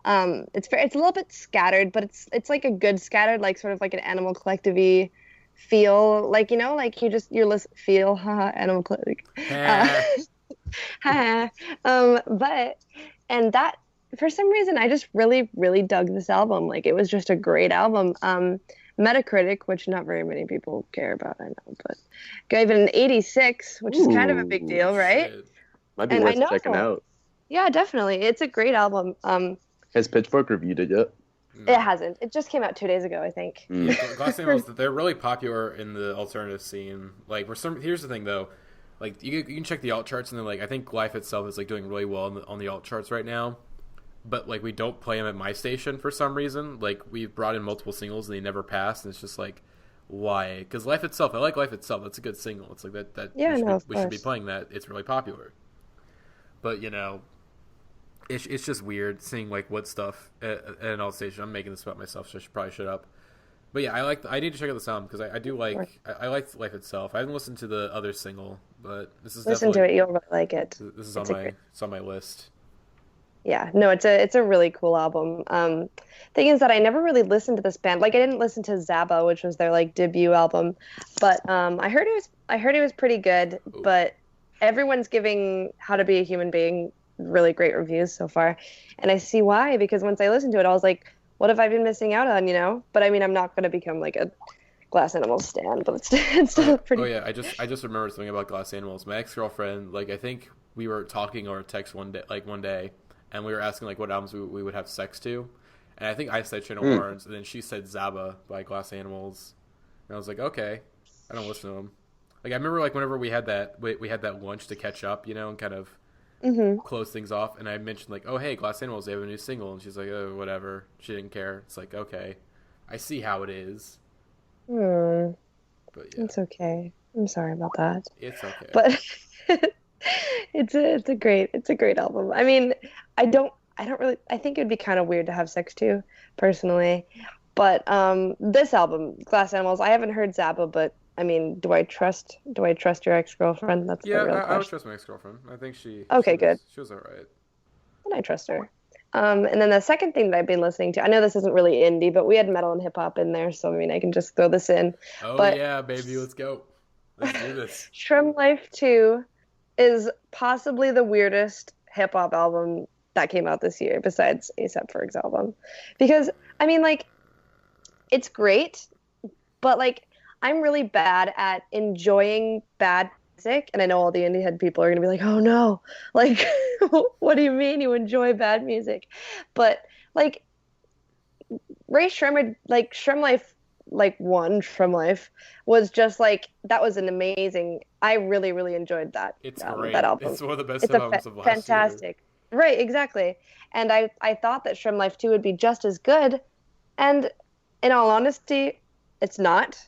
It's a little bit scattered, but it's like a good scattered, like sort of like an Animal Collective-y feel, like, you know, like you're listening, feel, haha, Animal Collective. But and that, for some reason, I just really, really dug this album. Like, it was just a great album. Metacritic, which not very many people care about, I know, but gave it an 86, which is kind of a big deal, right? Shit. Might be And worth I know. checking out. Yeah, definitely. It's a great album. Has Pitchfork reviewed it yet? It hasn't. It just came out 2 days ago, I think. Glass Animals, they're really popular in the alternative scene. Like, here's the thing though, like you can check the alt charts, and then like I think Life itself is like doing really well on the alt charts right now. But like we don't play them at my station for some reason. Like we've brought in multiple singles and they never pass, and it's just like, why? Because Life itself, I like Life itself. That's a good single. It's like that. Yeah, we should be playing that. It's really popular. But you know, it's just weird seeing like what stuff at an alt station. I'm making this about myself, so I should probably shut up. But yeah, I need to check out the sound because I do like I like Life itself. I haven't listened to the other single, but this is Listen to it, you'll really like it. This is it's on my list. Yeah, no, it's a really cool album. Thing is that I never really listened to this band. Like, I didn't listen to Zappa, which was their like debut album, but I heard it was pretty good. Ooh. But everyone's giving How to Be a Human Being really great reviews so far, and I see why, because once I listened to it, I was like, what have I been missing out on, you know? But I mean, I'm not going to become like a Glass Animals stan, but it's still pretty. Oh yeah, I just remembered something about Glass Animals. My ex-girlfriend, like I think we were talking over text one day, and we were asking like what albums we would have sex to, and I think I said Channel Orange, and then she said Zabba by Glass Animals, and I was like, okay, I don't listen to them. Like I remember like whenever we had that lunch to catch up, you know, and kind of close things off, and I mentioned like, oh hey, Glass Animals, they have a new single, and she's like, oh whatever, she didn't care. It's like, okay, I see how it is. But yeah, It's okay. I'm sorry about that. it's okay. But it's a great album. I mean, I don't really, I think it would be kind of weird to have sex to, personally. But this album, Glass Animals, I haven't heard Zappa, but I mean, do I trust your ex-girlfriend? That's the real question. I would trust my ex-girlfriend. I think good. She was all right. And I trust her. And then the second thing that I've been listening to, I know this isn't really indie, but we had metal and hip hop in there, so I mean, I can just throw this in. Oh But yeah, baby, let's go. Let's do this. Shrimp Life 2 is possibly the weirdest hip hop album that came out this year, besides A$AP Ferg's album. Because, I mean, like, it's great, but like, I'm really bad at enjoying bad music, and I know all the indie head people are gonna be like, "Oh no, like, what do you mean you enjoy bad music?" But like, Ray Shremmer, like Shrimp Life, like one Shrimp Life was just like, that was an amazing. I really, really enjoyed that. It's great. That album. It's one of the best albums of last year. Fantastic. Right, exactly. And I thought that Shrimp Life 2 would be just as good, and in all honesty, it's not.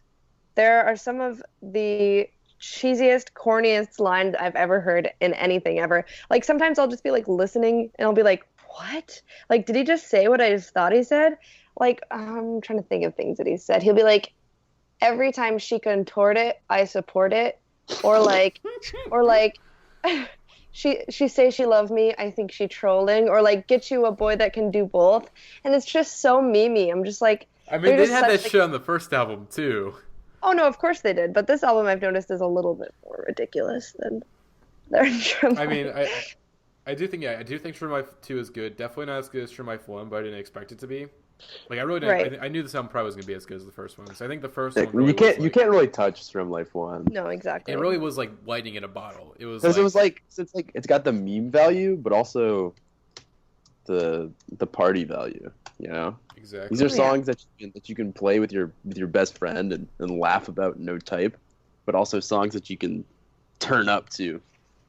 There are some of the cheesiest, corniest lines I've ever heard in anything ever. Like, sometimes I'll just be like listening and I'll be like, what? Like, did he just say what I just thought he said? Like, I'm trying to think of things that he said. He'll be like, every time she contort it, I support it. Or like, she say she love me, I think she trolling. Or like, get you a boy that can do both. And it's just so memey. I'm just like, I mean, they had that shit on the first album too. Oh no, of course they did. But this album, I've noticed, is a little bit more ridiculous than their Shrimp I Life. mean, I do think Shrimp Life 2 is good. Definitely not as good as Shrimp Life 1, but I didn't expect it to be. Like I really didn't. Right. I knew this album probably was gonna be as good as the first one. So I think the first Like, one really you can't really touch Shrimp Life 1. No, exactly. It really was like lightning in a bottle. It was Because like, it was like, it's got the meme value, but also the party value. You know, exactly. these are Oh, yeah. songs that you can play with your best friend and laugh about No Type, but also songs that you can turn up to,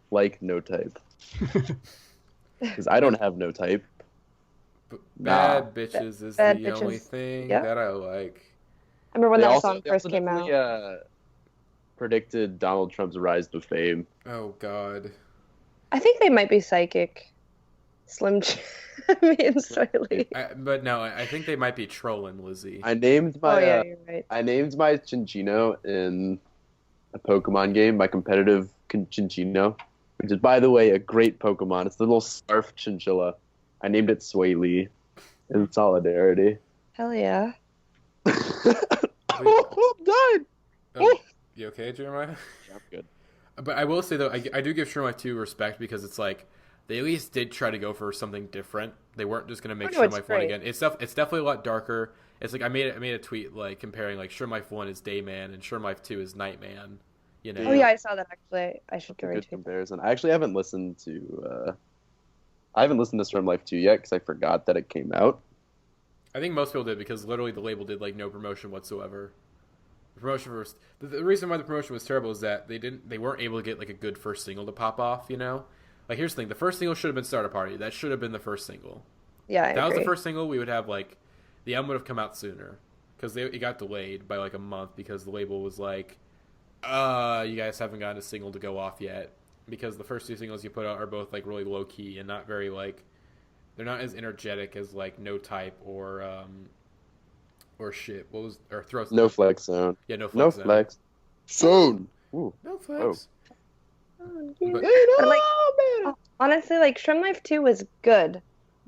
like No Type. Because I don't have No Type. Bad Bitches is Bad the only Bitches. thing Yeah. that I like. I remember when They that also- song they first also came out. definitely, predicted Donald Trump's rise to fame. Oh God. I think they might be psychic. Slim. Me and Soily. But no, I think they might be trolling Lizzie. I named Oh my yeah, you're right. I named my Chinchino in a Pokemon game, my competitive Chinchino, which is, by the way, a great Pokemon. It's the little scarf chinchilla. I named it Swaley in solidarity. Hell yeah. Oh, I'm dying. Oh, you okay, Jeremiah? Yeah, I'm good. But I will say though, I do give Sure Life 2 respect because it's like they at least did try to go for something different. They weren't just gonna make no, Sure it's Life 1 great. again. It's definitely a lot darker. It's like I made a tweet like comparing like Sure Life 1 is Dayman and Sure Life 2 is Nightman. You know. Oh yeah, I saw that actually. I should That's a go good retweet. comparison. I actually haven't listened to Storm Life 2 yet because I forgot that it came out. I think most people did because literally the label did like no promotion whatsoever. The promotion first. The reason why the promotion was terrible is that they weren't able to get like a good first single to pop off. You know, like here's the thing: the first single should have been "Start a Party." That should have been the first single. Yeah, I If that was agree. the first single, we would have like the album would have come out sooner because it got delayed by like a month because the label was like, you guys haven't gotten a single to go off yet because the first two singles you put out are both like really low key and not very like they're not as energetic as like No Type or shit. What was or Throw No Flex Zone. Yeah, No Flex No Zone. Flex Zone. Ooh. No Flex. Oh, yeah. But- But, like, honestly, like Shrimp Life 2 was good,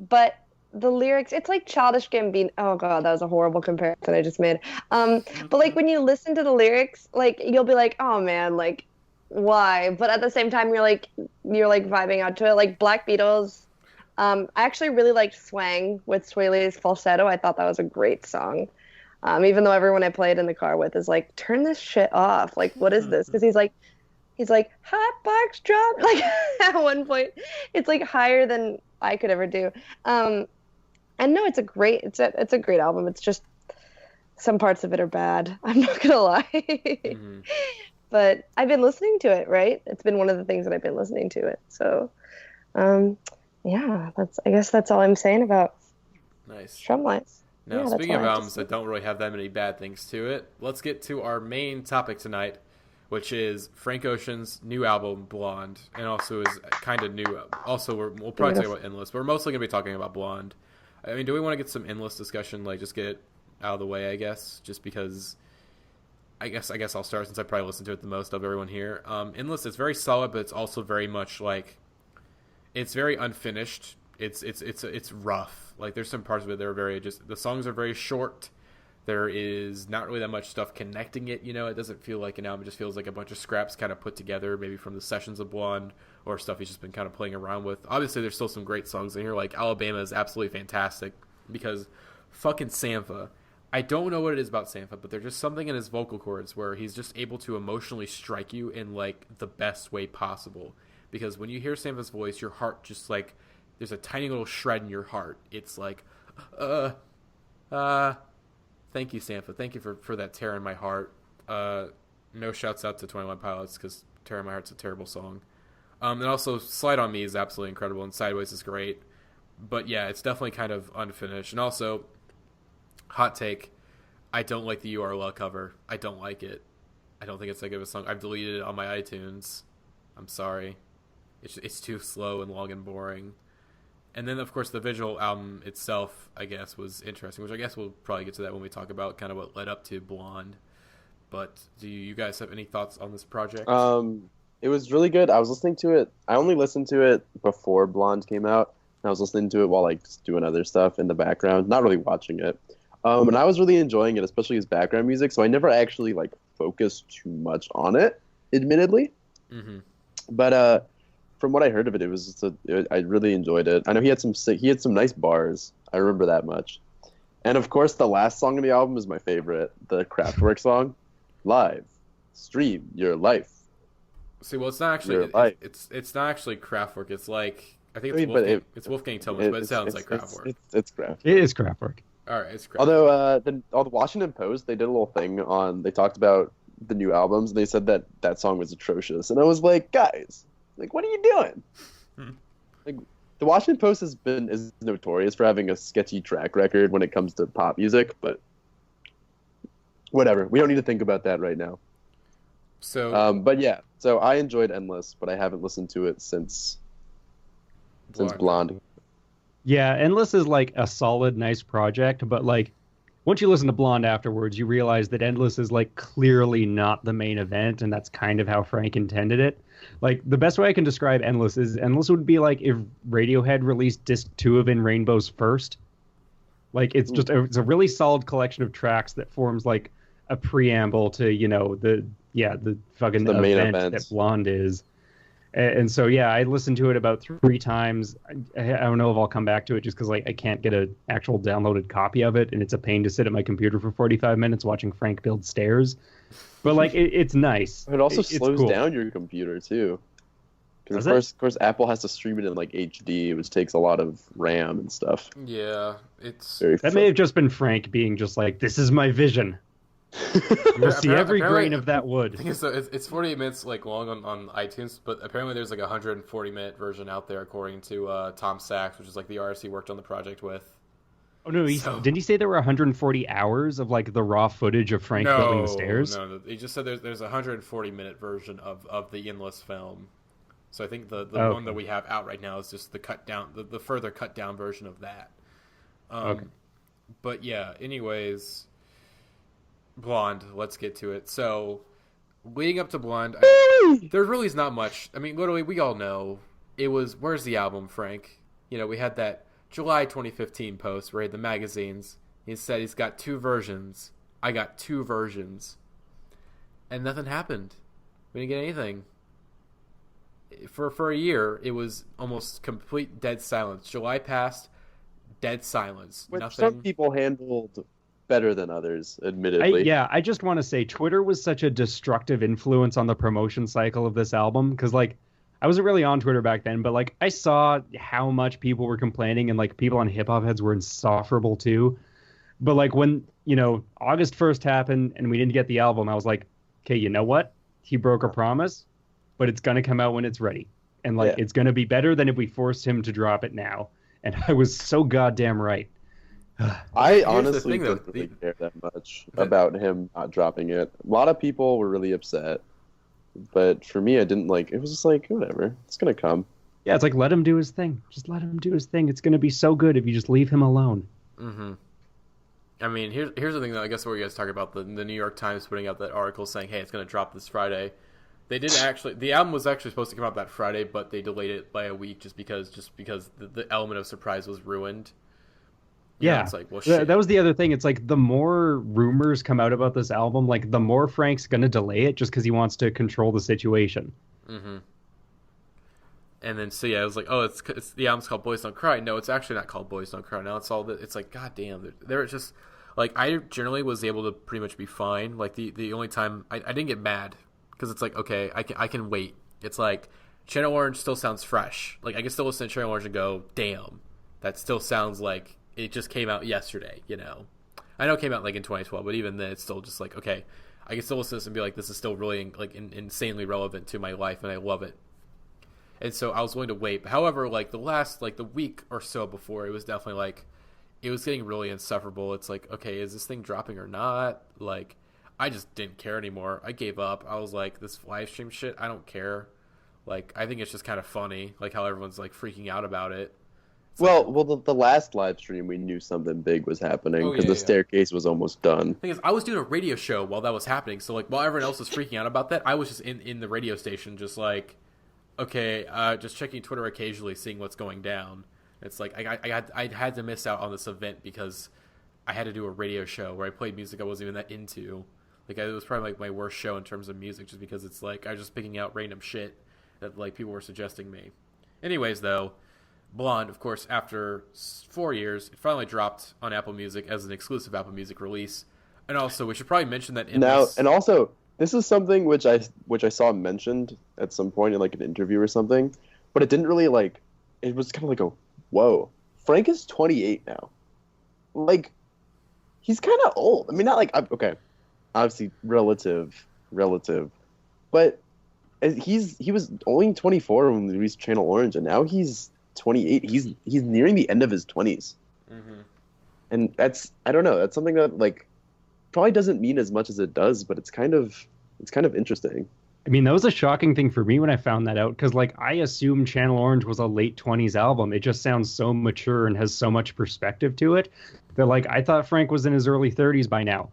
but the lyrics, it's like Childish Gambino. Oh god, that was a horrible comparison I just made. But like when you listen to the lyrics, like you'll be like, oh man, like why? But at the same time, you're like vibing out to it. Like Black Beatles. I actually really liked Swang with Sway Lee's falsetto. I thought that was a great song. Even though everyone I played in the car with is like, turn this shit off. Like, what is this? Because he's like hot box drop. Like at one point, it's like higher than I could ever do. And no, it's a great album. It's just some parts of it are bad. I'm not gonna lie. Mhm. But I've been listening to it, right? It's been one of the things that I've been listening to it. So, yeah, I guess that's all I'm saying about Nice. Shrum Life. Now, Yeah, that's speaking of all I have to albums say. that don't really have that many bad things to it, let's get to our main topic tonight, which is Frank Ocean's new album, Blonde, and also is kind of new. Also, we'll probably talk about Endless, but we're mostly going to be talking about Blonde. I mean, do we want to get some Endless discussion, like just get it out of the way, I guess, just because I guess I'll start since I probably listened to it the most of everyone here. Endless, it's very solid, but it's also very much like it's very unfinished. It's rough. Like there's some parts of it that are very just the songs are very short. There is not really that much stuff connecting it. You know, it doesn't feel like an album. It just feels like a bunch of scraps kind of put together, maybe from the sessions of Blonde or stuff he's just been kind of playing around with. Obviously, there's still some great songs in here. Like Alabama is absolutely fantastic because fucking Sampha. I don't know what it is about Sampha, but there's just something in his vocal cords where he's just able to emotionally strike you in like the best way possible. Because when you hear Sampha's voice, your heart just like there's a tiny little shred in your heart. It's like, thank you, Sampha. Thank you for that tear in my heart. No shouts out to 21 Pilots because Tear in My Heart's a terrible song. And also, Slide on Me is absolutely incredible, and Sideways is great. But yeah, it's definitely kind of unfinished. And also, hot take, I don't like the You Are Love cover. I don't like it. I don't think it's that good of a song. I've deleted it on my iTunes. I'm sorry. It's too slow and long and boring. And then, of course, the visual album itself, I guess, was interesting, which I guess we'll probably get to that when we talk about kind of what led up to Blonde. But do you guys have any thoughts on this project? It was really good. I was listening to it. I only listened to it before Blonde came out. And I was listening to it while like just doing other stuff in the background, not really watching it. And I was really enjoying it, especially his background music. So I never actually like focused too much on it, admittedly. Mm-hmm. But from what I heard of it, it was just I really enjoyed it. I know he had some nice bars. I remember that much. And of course, the last song in the album is my favorite, the Kraftwerk song, "Live, Stream Your Life." See, well, it's not actually Your life. it's not actually Kraftwerk. It's like I think I it's mean, but Wolfgang. It's Wolfgang Tillmans, but it sounds like it's- Kraftwerk. It's Kraftwerk. It is Kraftwerk. All right, it's Kraftwerk. Although the Washington Post, they did a little thing on. They talked about the new albums, and they said that song was atrocious. And I was like, guys, like, what are you doing? Like, the Washington Post is notorious for having a sketchy track record when it comes to pop music, but whatever. We don't need to think about that right now. So But yeah, so I enjoyed Endless, but I haven't listened to it since Blonde. Yeah, Endless is like a solid, nice project, but like once you listen to Blonde afterwards, you realize that Endless is like clearly not the main event, and that's kind of how Frank intended it. Like the best way I can describe Endless is Endless would be like if Radiohead released disc 2 of In Rainbows first. Like it's a really solid collection of tracks that forms like a preamble to, the fucking The main event event. that Blonde is. And so yeah, I listened to it about 3 times. I don't know if I'll come back to it just because like I can't get an actual downloaded copy of it, and it's a pain to sit at my computer for 45 minutes watching Frank build stairs. But like it's nice. It also It's slows cool. down your computer too. Because Does of course, Apple has to stream it in like HD, which takes a lot of RAM and stuff. Yeah, it's Very That may have just been Frank being just like, "This is my vision. You'll see every grain of that I wood." think it's 48 minutes like long on iTunes, but apparently there's like a 140-minute version out there according to Tom Sachs, which is like the artist he worked on the project with. Oh no, didn't he say there were 140 hours of like the raw footage of Frank building the stairs? No, he just said there's a 140-minute version of the Endless film. So I think the Okay. one that we have out right now is just the cut down, the further cut down version of that. Okay. But yeah, anyways, Blonde, let's get to it. So, leading up to Blonde, there really is not much. I mean, literally, we all know it was, where's the album, Frank? We had that July 2015 post where he had the magazines. He said he's got 2 versions. I got 2 versions. And nothing happened. We didn't get anything. For a year, it was almost complete dead silence. July passed, dead silence. Which Nothing. some people handled better than others, admittedly. I just want to say Twitter was such a destructive influence on the promotion cycle of this album because like I wasn't really on Twitter back then, but like I saw how much people were complaining and like people on hip hop heads were insufferable too. But like when, August 1st happened and we didn't get the album, I was like, okay, you know what? He broke a promise, but it's going to come out when it's ready. And like Yeah. it's going to be better than if we forced him to drop it now. And I was so goddamn right. I the honestly thing, though, didn't really care that much about him not dropping it. A lot of people were really upset. But for me, I didn't like. It was just like, whatever. It's going to come. Yeah, it's like let him do his thing. Just let him do his thing. It's going to be so good if you just leave him alone. Mm-hmm. I mean, here's the thing that I guess where you guys talk about the New York Times putting out that article saying, hey, it's going to drop this Friday. They did actually. The album was actually supposed to come out that Friday, but they delayed it by a week just because the element of surprise was ruined. Yeah, It's like, well, shit. that was the other thing. It's like the more rumors come out about this album, like the more Frank's going to delay it just because he wants to control the situation. Mm-hmm. And then so yeah, it was like, oh, it's the album's called Boys Don't Cry. No, it's actually not called Boys Don't Cry. Now it's all it's like, god damn, they're just like I generally was able to pretty much be fine. Like the only time I didn't get mad because it's like, okay, I can wait. It's like Channel Orange still sounds fresh. Like I can still listen to Channel Orange and go, damn, that still sounds like it just came out yesterday. I know it came out like in 2012, but even then, it's still just like, okay, I can still listen to this and be like, this is still really like insanely relevant to my life, and I love it. And so I was willing to wait. However, like the week or so before, it was definitely like, it was getting really insufferable. It's like, okay, is this thing dropping or not? Like, I just didn't care anymore. I gave up. I was like, this live stream shit, I don't care. Like, I think it's just kind of funny, like how everyone's like freaking out about it. The last live stream, we knew something big was happening because the staircase was almost done. The thing is, I was doing a radio show while that was happening. So like, while everyone else was freaking out about that, I was just in the radio station, just like, okay, just checking Twitter occasionally, seeing what's going down. It's like I had to miss out on this event because I had to do a radio show where I played music I wasn't even that into. Like it was probably like my worst show in terms of music, just because it's like I was just picking out random shit that like people were suggesting me. Anyways, though, Blonde, of course, after 4 years, it finally dropped on Apple Music as an exclusive Apple Music release. And also, we should probably mention that this is something which I saw mentioned at some point in like an interview or something, but it didn't really like. It was kind of like whoa, Frank is 28 now. Like, he's kind of old. I mean, not like okay, obviously relative, but he was only 24 when we released Channel Orange, and now he's 28. He's nearing the end of his 20s. Mm-hmm. And I don't know, that's something that like probably doesn't mean as much as it does, but it's kind of interesting. I mean, that was a shocking thing for me when I found that out because, like, I assumed Channel Orange was a late 20s album. It just sounds so mature and has so much perspective to it that, like, I thought Frank was in his early 30s by now.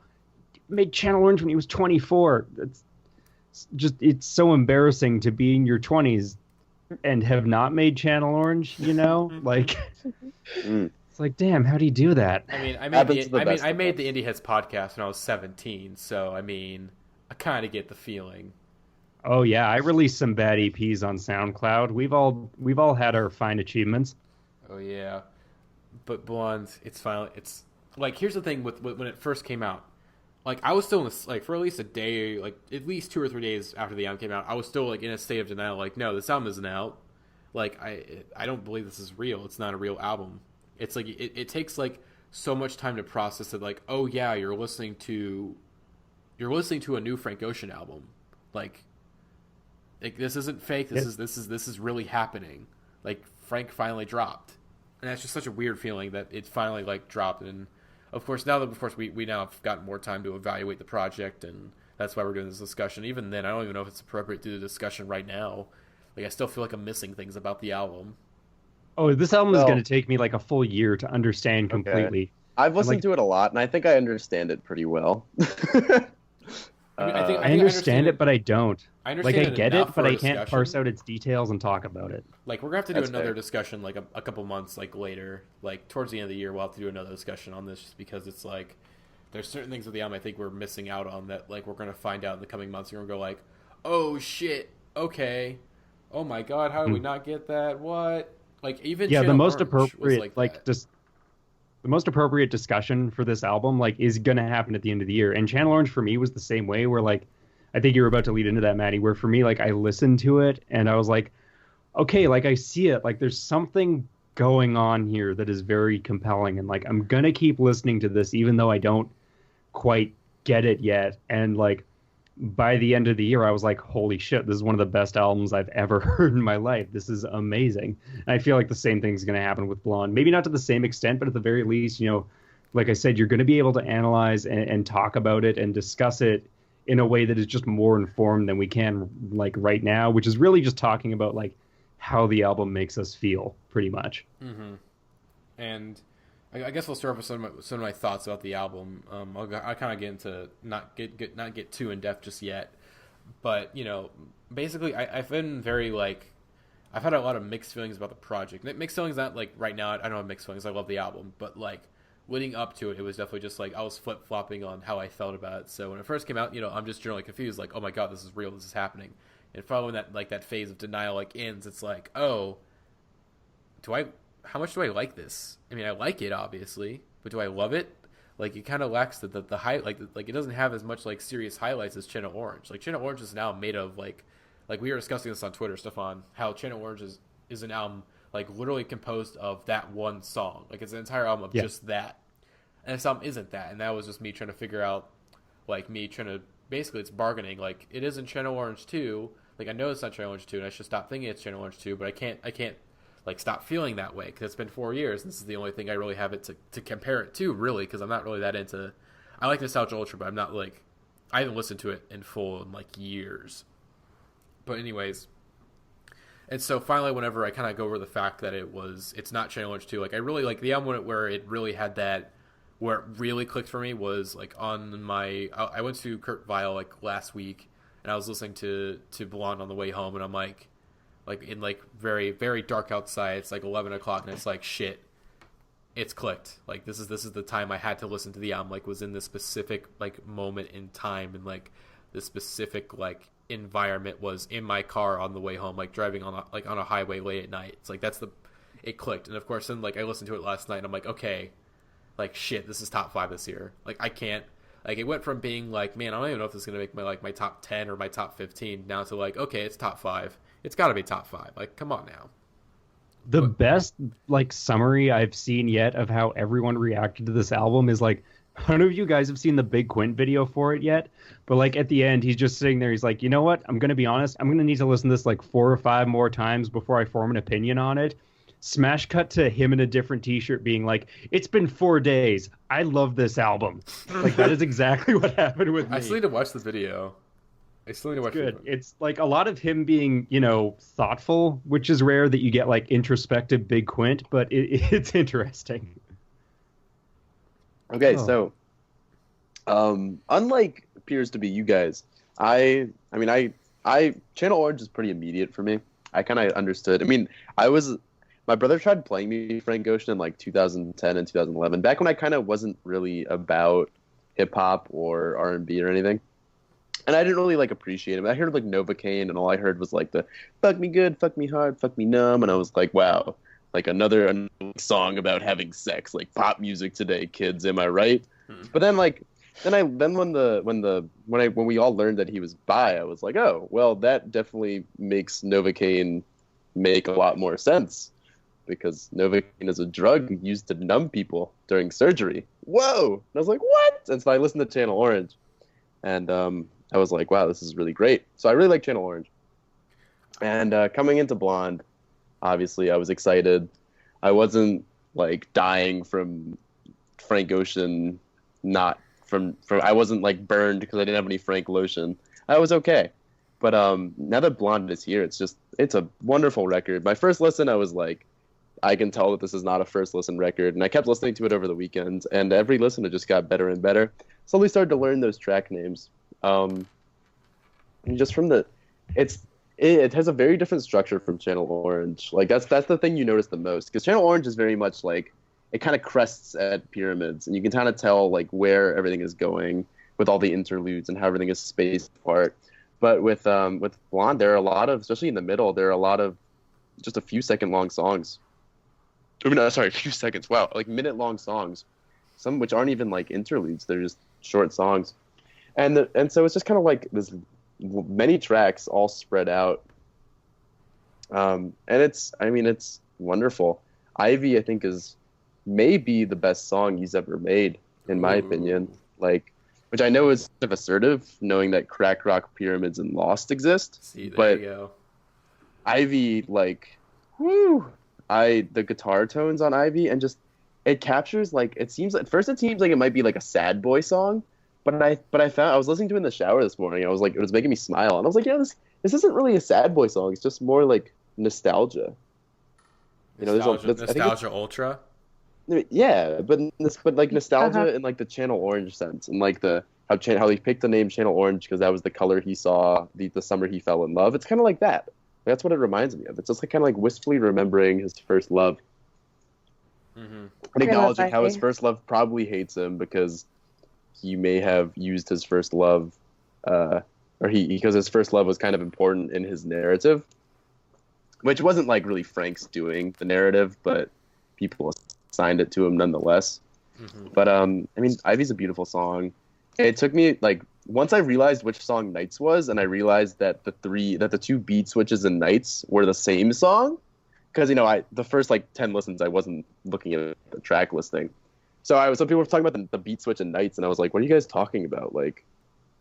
Made Channel Orange when he was 24. It's so embarrassing to be in your 20s and have not made Channel Orange, you know? Like, it's like, damn, how do you do that? I mean, I made the Indie Heads podcast when I was 17, so I mean, I kind of get the feeling. Oh yeah, I released some bad EPs on SoundCloud. We've all had our fine achievements. Oh yeah, but Blonde, it's like, here's the thing with when it first came out. Like, I was still in this, like, for at least a day, like at least 2 or 3 days after the album came out, I was still like in a state of denial. Like, no, this album isn't out. Like, I don't believe this is real. It's not a real album. It's like it takes like so much time to process it. Like, oh yeah, you're listening to a new Frank Ocean album. Like this isn't fake. This is really happening. Like, Frank finally dropped, and that's just such a weird feeling that it finally like dropped. And of course now we now have gotten more time to evaluate the project, and that's why we're doing this discussion. Even then, I don't even know if it's appropriate to do the discussion right now. Like, I still feel like I'm missing things about the album. Oh, this album is going to take me like a full year to understand completely. Okay. I've listened to it a lot, and I think I understand it pretty well. I understand it, but I don't. I understand like, I get it, but I can't discussion. Parse out its details and talk about it. Like, we're gonna have to do another discussion, like a couple months, like later, like towards the end of the year. We'll have to do another discussion on this, just because it's like there's certain things with the album I think we're missing out on that, like, we're gonna find out in the coming months. You're gonna go like, oh shit, okay, oh my god, how did we not get that? What? Like, even the most Orange appropriate, like, just the most appropriate discussion for this album, like, is gonna happen at the end of the year. And Channel Orange for me was the same way, where, like, I think you were about to lead into that, Maddie, where for me, like, I listened to it and I was like, okay, like, I see it, like, there's something going on here that is very compelling, and, like, I'm gonna keep listening to this even though I don't quite get it yet. And, like, by the end of the year, I was like, holy shit, this is one of the best albums I've ever heard in my life. This is amazing. And I feel like the same thing's going to happen with Blonde. Maybe not to the same extent, but at the very least, you know, like I said, you're going to be able to analyze and talk about it and discuss it in a way that is just more informed than we can, like, right now, which is really just talking about, like, how the album makes us feel, pretty much. Mm-hmm. And I guess I'll start with some of my thoughts about the album. I'll kind of get into not get too in depth just yet, but, you know, basically I've been very, like, I've had a lot of mixed feelings about the project. Mixed feelings, not like right now. I don't have mixed feelings. I love the album, but, like, leading up to it, it was definitely just like I was flip flopping on how I felt about it. So when it first came out, you know, I'm just generally confused, like, oh my god, this is real, this is happening. And following that phase of denial, like, ends, it's like, oh, how much do I like this? I mean, I like it, obviously, but do I love it? Like, it kind of lacks the high, like it doesn't have as much, like, serious highlights as Channel Orange. Like, Channel Orange is now made of, like we were discussing this on Twitter, Stefan, how Channel Orange is an album, like, literally composed of that one song. Like, it's an entire album of just that. And this album isn't that. And that was just me trying to figure out, like, basically it's bargaining. Like, it isn't Channel Orange 2. Like, I know it's not Channel Orange 2, and I should stop thinking it's Channel Orange 2, but I can't like, stop feeling that way, because it's been 4 years, and this is the only thing I really have it to compare it to, really, because I'm not really that into... I like Nostalgia Ultra, but I'm not, like... I haven't listened to it in full in, like, years. But anyways... And so, finally, whenever I kind of go over the fact that it's not Channel Orange 2, like, I really, like, the album where it really had that... Where it really clicked for me was, like, on my... I went to Kurt Vile, like, last week, and I was listening to Blonde on the way home, and I'm like in, like, very, very dark outside. It's like 11 o'clock, and it's like, shit, it's clicked. Like, this is the time I had to listen to the album. Like, was in this specific, like, moment in time, and, like, this specific, like, environment was in my car on the way home, like, driving on a highway late at night. It's like, it clicked. And of course, then, like, I listened to it last night, and I'm like, okay, like, shit, this is top 5 this year. Like, I can't. Like, it went from being like, man, I don't even know if this is going to make my top 10 or my top 15, now to, like, okay, it's top 5. It's got to be top 5. Like, come on now. The best, like, summary I've seen yet of how everyone reacted to this album is, like, none of you guys have seen the Big Quint video for it yet, but, like, at the end, he's just sitting there. He's like, you know what? I'm going to be honest. I'm going to need to listen to this, like, 4 or 5 more times before I form an opinion on it. Smash cut to him in a different t-shirt being like, it's been 4 days. I love this album. Like, that is exactly what happened with me. I still need to watch the video. I still need to watch Good. Frequent. It's like a lot of him being, thoughtful, which is rare that you get like introspective Big Quint, but it's interesting. Okay, Oh. so unlike appears to be you guys, I Channel Orange is pretty immediate for me. I kind of understood. I mean, my brother tried playing me Frank Ocean in like 2010 and 2011, back when I kind of wasn't really about hip hop or R&B or anything. And I didn't really like appreciate him. I heard like Novocaine, and all I heard was like the "fuck me good, fuck me hard, fuck me numb," and I was like, wow, like another song about having sex, like pop music today, kids. Am I right? But then when we all learned that he was bi, I was like, oh, well, that definitely makes Novocaine make a lot more sense, because Novocaine is a drug used to numb people during surgery. Whoa! And I was like, what? And so I listened to Channel Orange, and I was like, wow, this is really great. So I really like Channel Orange. And coming into Blonde, obviously I was excited. I wasn't like dying from Frank Ocean, not from I wasn't like burned because I didn't have any Frank lotion. I was okay. But now that Blonde is here, it's a wonderful record. My first listen, I was like, I can tell that this is not a first listen record, and I kept listening to it over the weekend, and every listen it just got better and better. Slowly started to learn those track names. And just from it has a very different structure from Channel Orange. Like that's the thing you notice the most, because Channel Orange is very much like it kind of crests at pyramids, and you can kind of tell like where everything is going with all the interludes and how everything is spaced apart. But with Blonde, there are a lot of, especially in the middle, there are a lot of just a few second long songs. I mean, sorry, a few seconds. Wow, like minute long songs, some which aren't even like interludes. They're just short songs, and so it's just kind of like this many tracks all spread out. And it's wonderful. Ivy, I think, is maybe the best song he's ever made, in my opinion. Like, which I know is kind of assertive, knowing that Crack Rock, Pyramids, and Lost exist. See, there but you go. Ivy, like, whoo! The guitar tones on Ivy, and just it captures, like, at first it seems like it might be like a sad boy song, but I found I was listening to it in the shower this morning. I was like, it was making me smile, and I was like, this isn't really a sad boy song. It's just more like nostalgia. Nostalgia Ultra. Yeah, but like nostalgia in like the Channel Orange sense, and like how he picked the name Channel Orange because that was the color he saw the summer he fell in love. It's kind of like that. That's what it reminds me of. It's just like kind of like wistfully remembering his first love, and acknowledging how his first love probably hates him because he may have used his first love, because his first love was kind of important in his narrative, which wasn't like really Frank's doing the narrative, but people assigned it to him nonetheless. But I mean, Ivy's a beautiful song. It took me like once I realized which song Nights was, and I realized that the two beat switches in Nights were the same song, because the first like 10 listens I wasn't looking at the track listing. So some people were talking about the beat switch in Nights, and I was like, what are you guys talking about? Like,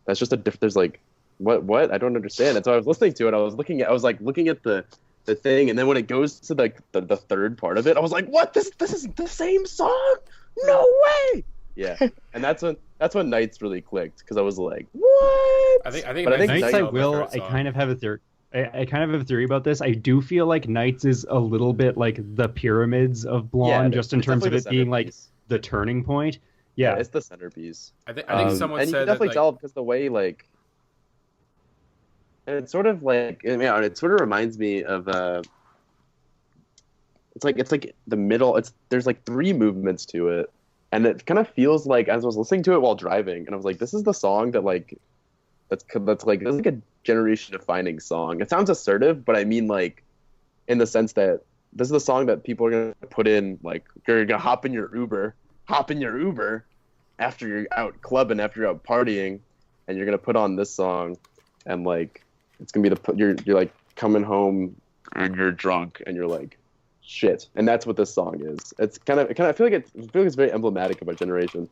that's just there's like what I don't understand. And so I was listening to it. I was looking at the thing, and then when it goes to the third part of it, I was like, what? This is the same song? No way! Yeah, and that's when Nights really clicked, because I was like, what? I think Nights I kind of have a theory. I kind of have a theory about this. I do feel like Nights is a little bit like the Pyramids of Blonde, just in terms of it being like the turning point. Yeah, it's the centerpiece. I think someone and said you can definitely that, tell because the way like, and it's sort of like, it sort of reminds me of it's like the middle. There's like three movements to it, and it kind of feels like, as I was listening to it while driving, and I was like, this is the song that like that's like a generation defining song. It sounds assertive, but I mean like in the sense that this is the song that people are gonna put in, like, you're gonna hop in your Uber after you're out clubbing, after you're out partying, and you're gonna put on this song, and like it's gonna be you're like coming home and you're drunk and you're like, shit. And that's what this song is. It's kind of I feel like it's very emblematic of our generation,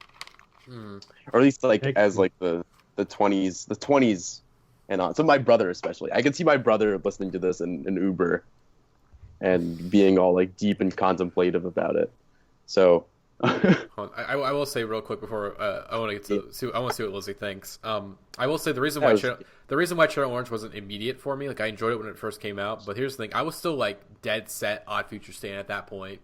or at least like as like the 20s and on. So my brother especially, I can see my brother listening to this in Uber and being all like deep and contemplative about it. So Hold on. I will say real quick before I want to get to I want to see what Lizzie thinks. I will say the reason why Channel Orange wasn't immediate for me, like I enjoyed it when it first came out, but here's the thing: I was still like dead set Odd Future stan at that point.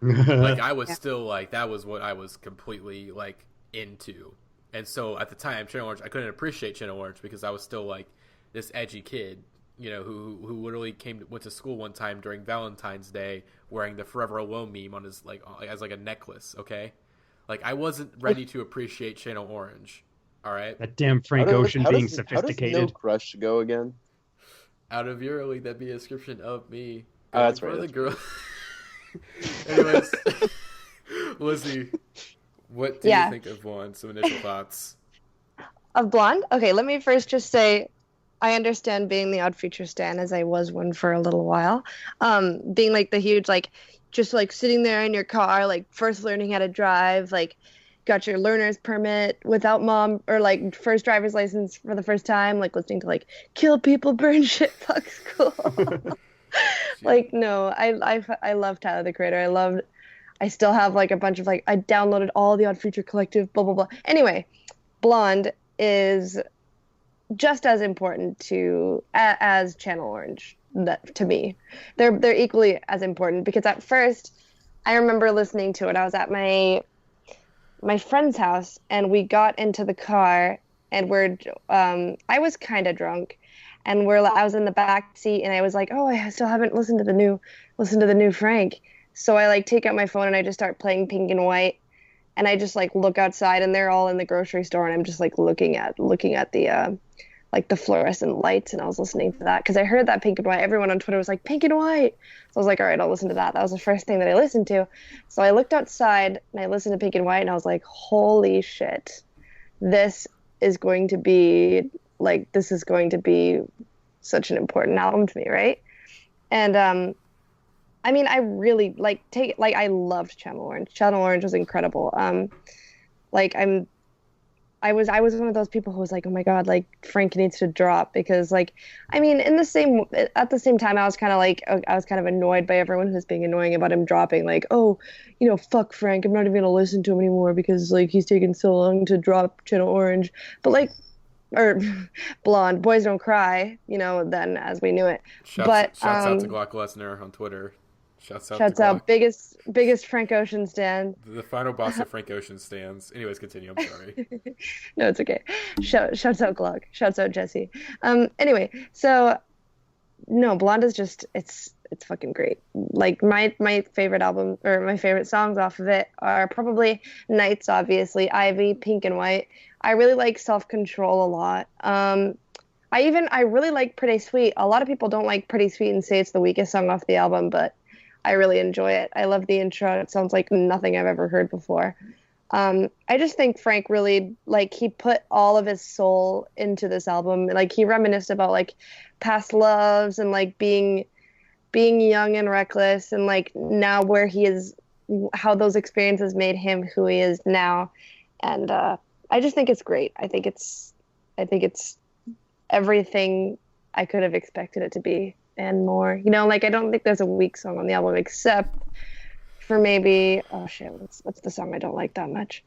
Like I was still like that was what I was completely like into, and so at the time, Channel Orange, I couldn't appreciate Channel Orange because I was still like this edgy kid, you know, who literally went to school one time during Valentine's Day wearing the Forever Alone meme on his like as like a necklace. Okay, like I wasn't ready to appreciate Channel Orange. All right, That damn Frank Ocean being sophisticated. How does No Crush go again? out of your league, that'd be a description of me. Oh, that's For right. the girl. Anyways, Lizzie, what do you think of one? Some initial thoughts. Of Blonde? Okay, let me first just say I understand being the Odd Future stan, as I was one for a little while. Being like the huge, like, just like sitting there in your car, like first learning how to drive, like got your learner's permit without mom, or like first driver's license for the first time, like listening to like kill people, burn shit, fuck school. Like, no, I love Tyler the Creator. I still have like a bunch of like, I downloaded all the Odd Future Collective, blah, blah, blah. Anyway, Blonde is just as important as Channel Orange to me. They're equally as important because at first I remember listening to it. I was at my friend's house and we got into the car and I was kind of drunk and I was in the back seat and I was like, oh, I still haven't listened to the new Frank. So I like take out my phone and I just start playing Pink and White. And I just like look outside and they're all in the grocery store and I'm just like looking at the like the fluorescent lights, and I was listening to that because I heard that Pink and White. Everyone on Twitter was like Pink and White. So I was like, all right, I'll listen to that. That was the first thing that I listened to. So I looked outside and I listened to Pink and White and I was like, holy shit. This is going to be such an important album to me, right? And I mean, I really I loved Channel Orange. Channel Orange was incredible. I was one of those people who was like, oh my God, like Frank needs to drop because like, I mean, at the same time, I was kind of annoyed by everyone who's being annoying about him dropping, like, oh, you know, fuck Frank. I'm not even gonna listen to him anymore because like he's taking so long to drop Channel Orange, or Blonde, Boys Don't Cry, you know, then as we knew it. Shouts out to Glock Lesnar on Twitter. Shouts out, biggest Frank Ocean stan. The final boss of Frank Ocean stands. Anyways, continue. I'm sorry. No, it's okay. Shouts out Glock. Shouts out Jesse. Anyway, so no, Blonde is just it's fucking great. Like my favorite album or my favorite songs off of it are probably Nights, obviously, Ivy, Pink and White. I really like Self Control a lot. I really like Pretty Sweet. A lot of people don't like Pretty Sweet and say it's the weakest song off the album, but I really enjoy it. I love the intro. It sounds like nothing I've ever heard before. I just think Frank really, like, he put all of his soul into this album. Like, he reminisced about, like, past loves and, like, being young and reckless and, like, now where he is, how those experiences made him who he is now. And I just think it's great. I think it's everything I could have expected it to be. And more, you know, like I don't think there's a weak song on the album except for maybe what's the song I don't like that much?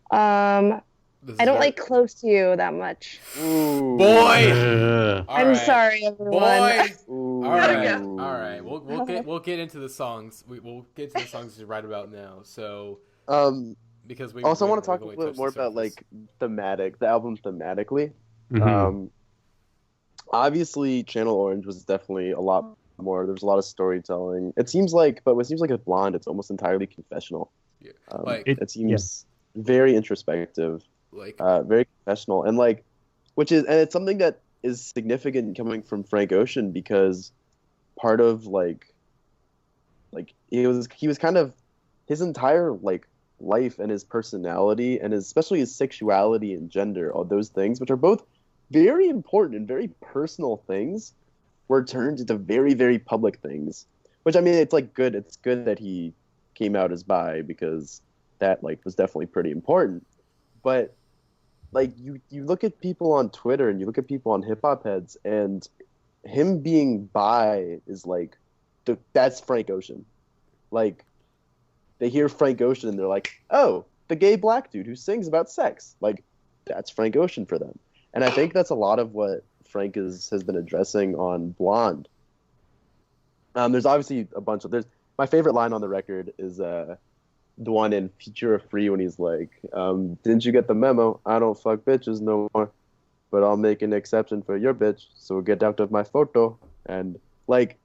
I don't like Close to You that much. Ooh. Boy, I'm sorry, everyone. Boy, Ooh. all right. We'll get into the songs. We'll get to the songs right about now. So, because we also want to talk a little bit more about like the album thematically. Mm-hmm. Obviously, Channel Orange was definitely a lot more. There's a lot of storytelling. But what seems like with Blonde, it's almost entirely confessional. Yeah. It seems very introspective, very confessional, and it's something that is significant coming from Frank Ocean because part of he was kind of his entire life and his personality and especially his sexuality and gender, all those things, which are both very important and very personal things, were turned into very, very public things. Which, I mean, it's good. It's good that he came out as bi because that was definitely pretty important. But you look at people on Twitter and you look at people on Hip Hop Heads, and him being bi is that's Frank Ocean. they hear Frank Ocean and they're like, oh, the gay black dude who sings about sex. Like, that's Frank Ocean for them. And I think that's a lot of what Frank has been addressing on Blonde. There's obviously a bunch of, there's, my favorite line on the record is the one in Future of Free when he's like, didn't you get the memo? I don't fuck bitches no more, but I'll make an exception for your bitch, so get out of my photo. And like,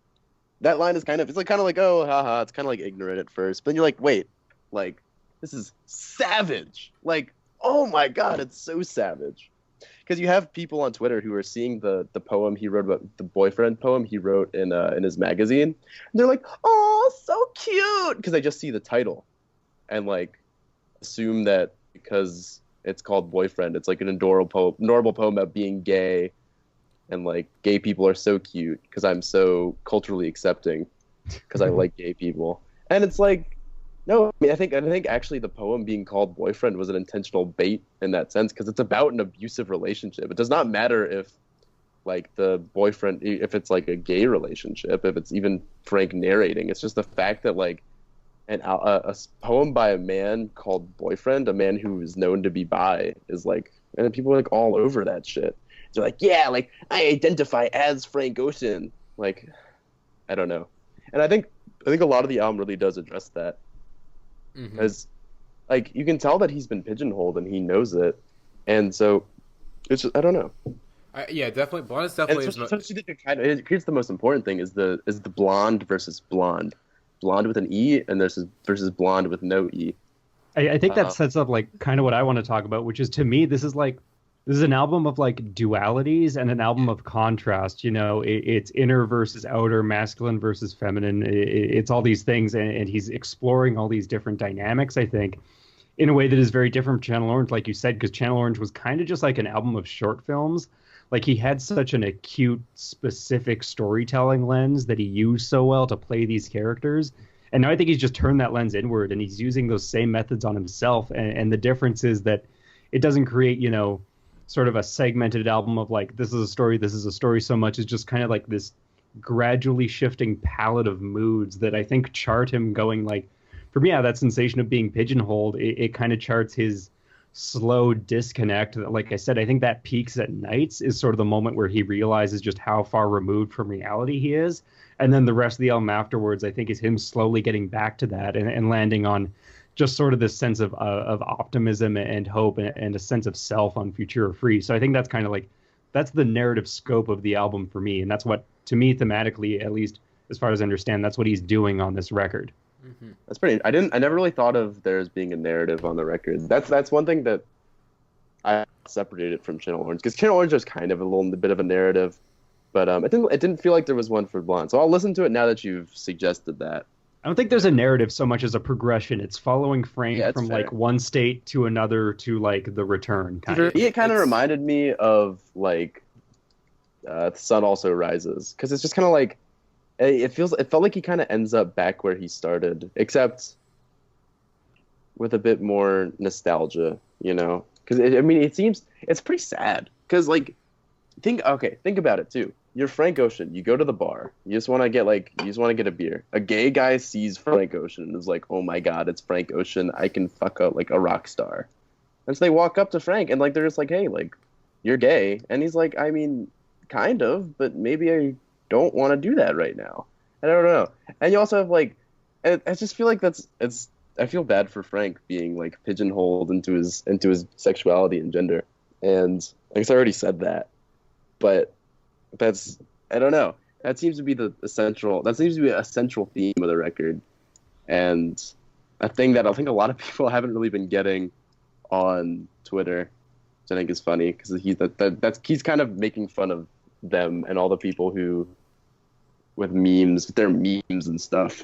that line is kind of, it's like kind of like, oh, haha, it's kind of like ignorant at first, but then you're like, wait, like, this is savage. Like, oh my God, it's so savage. Because you have people on Twitter who are seeing the poem he wrote about, the boyfriend poem he wrote in his magazine, and they're like, oh, so cute, because they just see the title and like assume that because it's called Boyfriend, it's like an adorable poem about being gay, and like gay people are so cute because I'm so culturally accepting because I like gay people. And it's like, no, I mean, I think actually the poem being called Boyfriend was an intentional bait in that sense, because it's about an abusive relationship. It does not matter if like the boyfriend, if it's like a gay relationship, if it's even Frank narrating. It's just the fact that like a poem by a man called Boyfriend, a man who is known to be bi, is like, and people are like all over that shit. They're like, yeah, like I identify as Frank Ocean. Like, I don't know. And I think a lot of the album really does address that. Because like you can tell that he's been pigeonholed and he knows it, and so it's just, I don't know. Yeah, definitely. Blonde is definitely. Here's the most important thing: is the blonde versus blonde, blonde with an E, and versus blonde with no E. I think that sets up like kind of what I want to talk about, which is, to me, this is an album of like dualities and an album of contrast. You know, it's inner versus outer, masculine versus feminine. It's all these things, and he's exploring all these different dynamics, I think, in a way that is very different from Channel Orange, like you said, because Channel Orange was kind of just like an album of short films. Like, he had such an acute, specific storytelling lens that he used so well to play these characters. And now I think he's just turned that lens inward, and he's using those same methods on himself. And the difference is that it doesn't create, you know, sort of a segmented album of like, this is a story so much. It's just kind of like this gradually shifting palette of moods that I think chart him going like, for me, that sensation of being pigeonholed, it kind of charts his slow disconnect. Like I said, I think that peaks at nights is sort of the moment where he realizes just how far removed from reality he is. And then the rest of the album afterwards, I think, is him slowly getting back to that and landing on just sort of this sense of optimism and hope and a sense of self on Future Free. So I think that's kind of like, that's the narrative scope of the album for me. And that's what, to me, thematically, at least as far as I understand, that's what he's doing on this record. That's pretty, I never really thought of there as being a narrative on the record. That's one thing that I separated from Channel Orange, because Channel Orange is kind of a little bit of a narrative, but it didn't feel like there was one for Blonde. So I'll listen to it now that you've suggested that. I don't think there's a narrative so much as a progression. It's following Frank from fair. like one state to another to like the return kind of. It kind of reminded me of like The Sun Also Rises, because it's just kind of like it felt like he kind of ends up back where he started, except with a bit more nostalgia, you know? Because I mean, it's pretty sad. Because like, think about it too. You're Frank Ocean. You go to the bar. You just want to get a beer. A gay guy sees Frank Ocean and is like, "Oh my God, it's Frank Ocean. I can fuck up like a rock star." And so they walk up to Frank and like they're just like, "Hey, like, you're gay," and he's like, "I mean, kind of, but maybe I don't want to do that right now." And I don't know. And you also have like, I just feel like I feel bad for Frank being like pigeonholed into his sexuality and gender. And I guess I already said that, but that's, I don't know. That seems to be a central theme of the record, and a thing that I think a lot of people haven't really been getting on Twitter, which I think is funny, because he's kind of making fun of them and all the people who with their memes and stuff.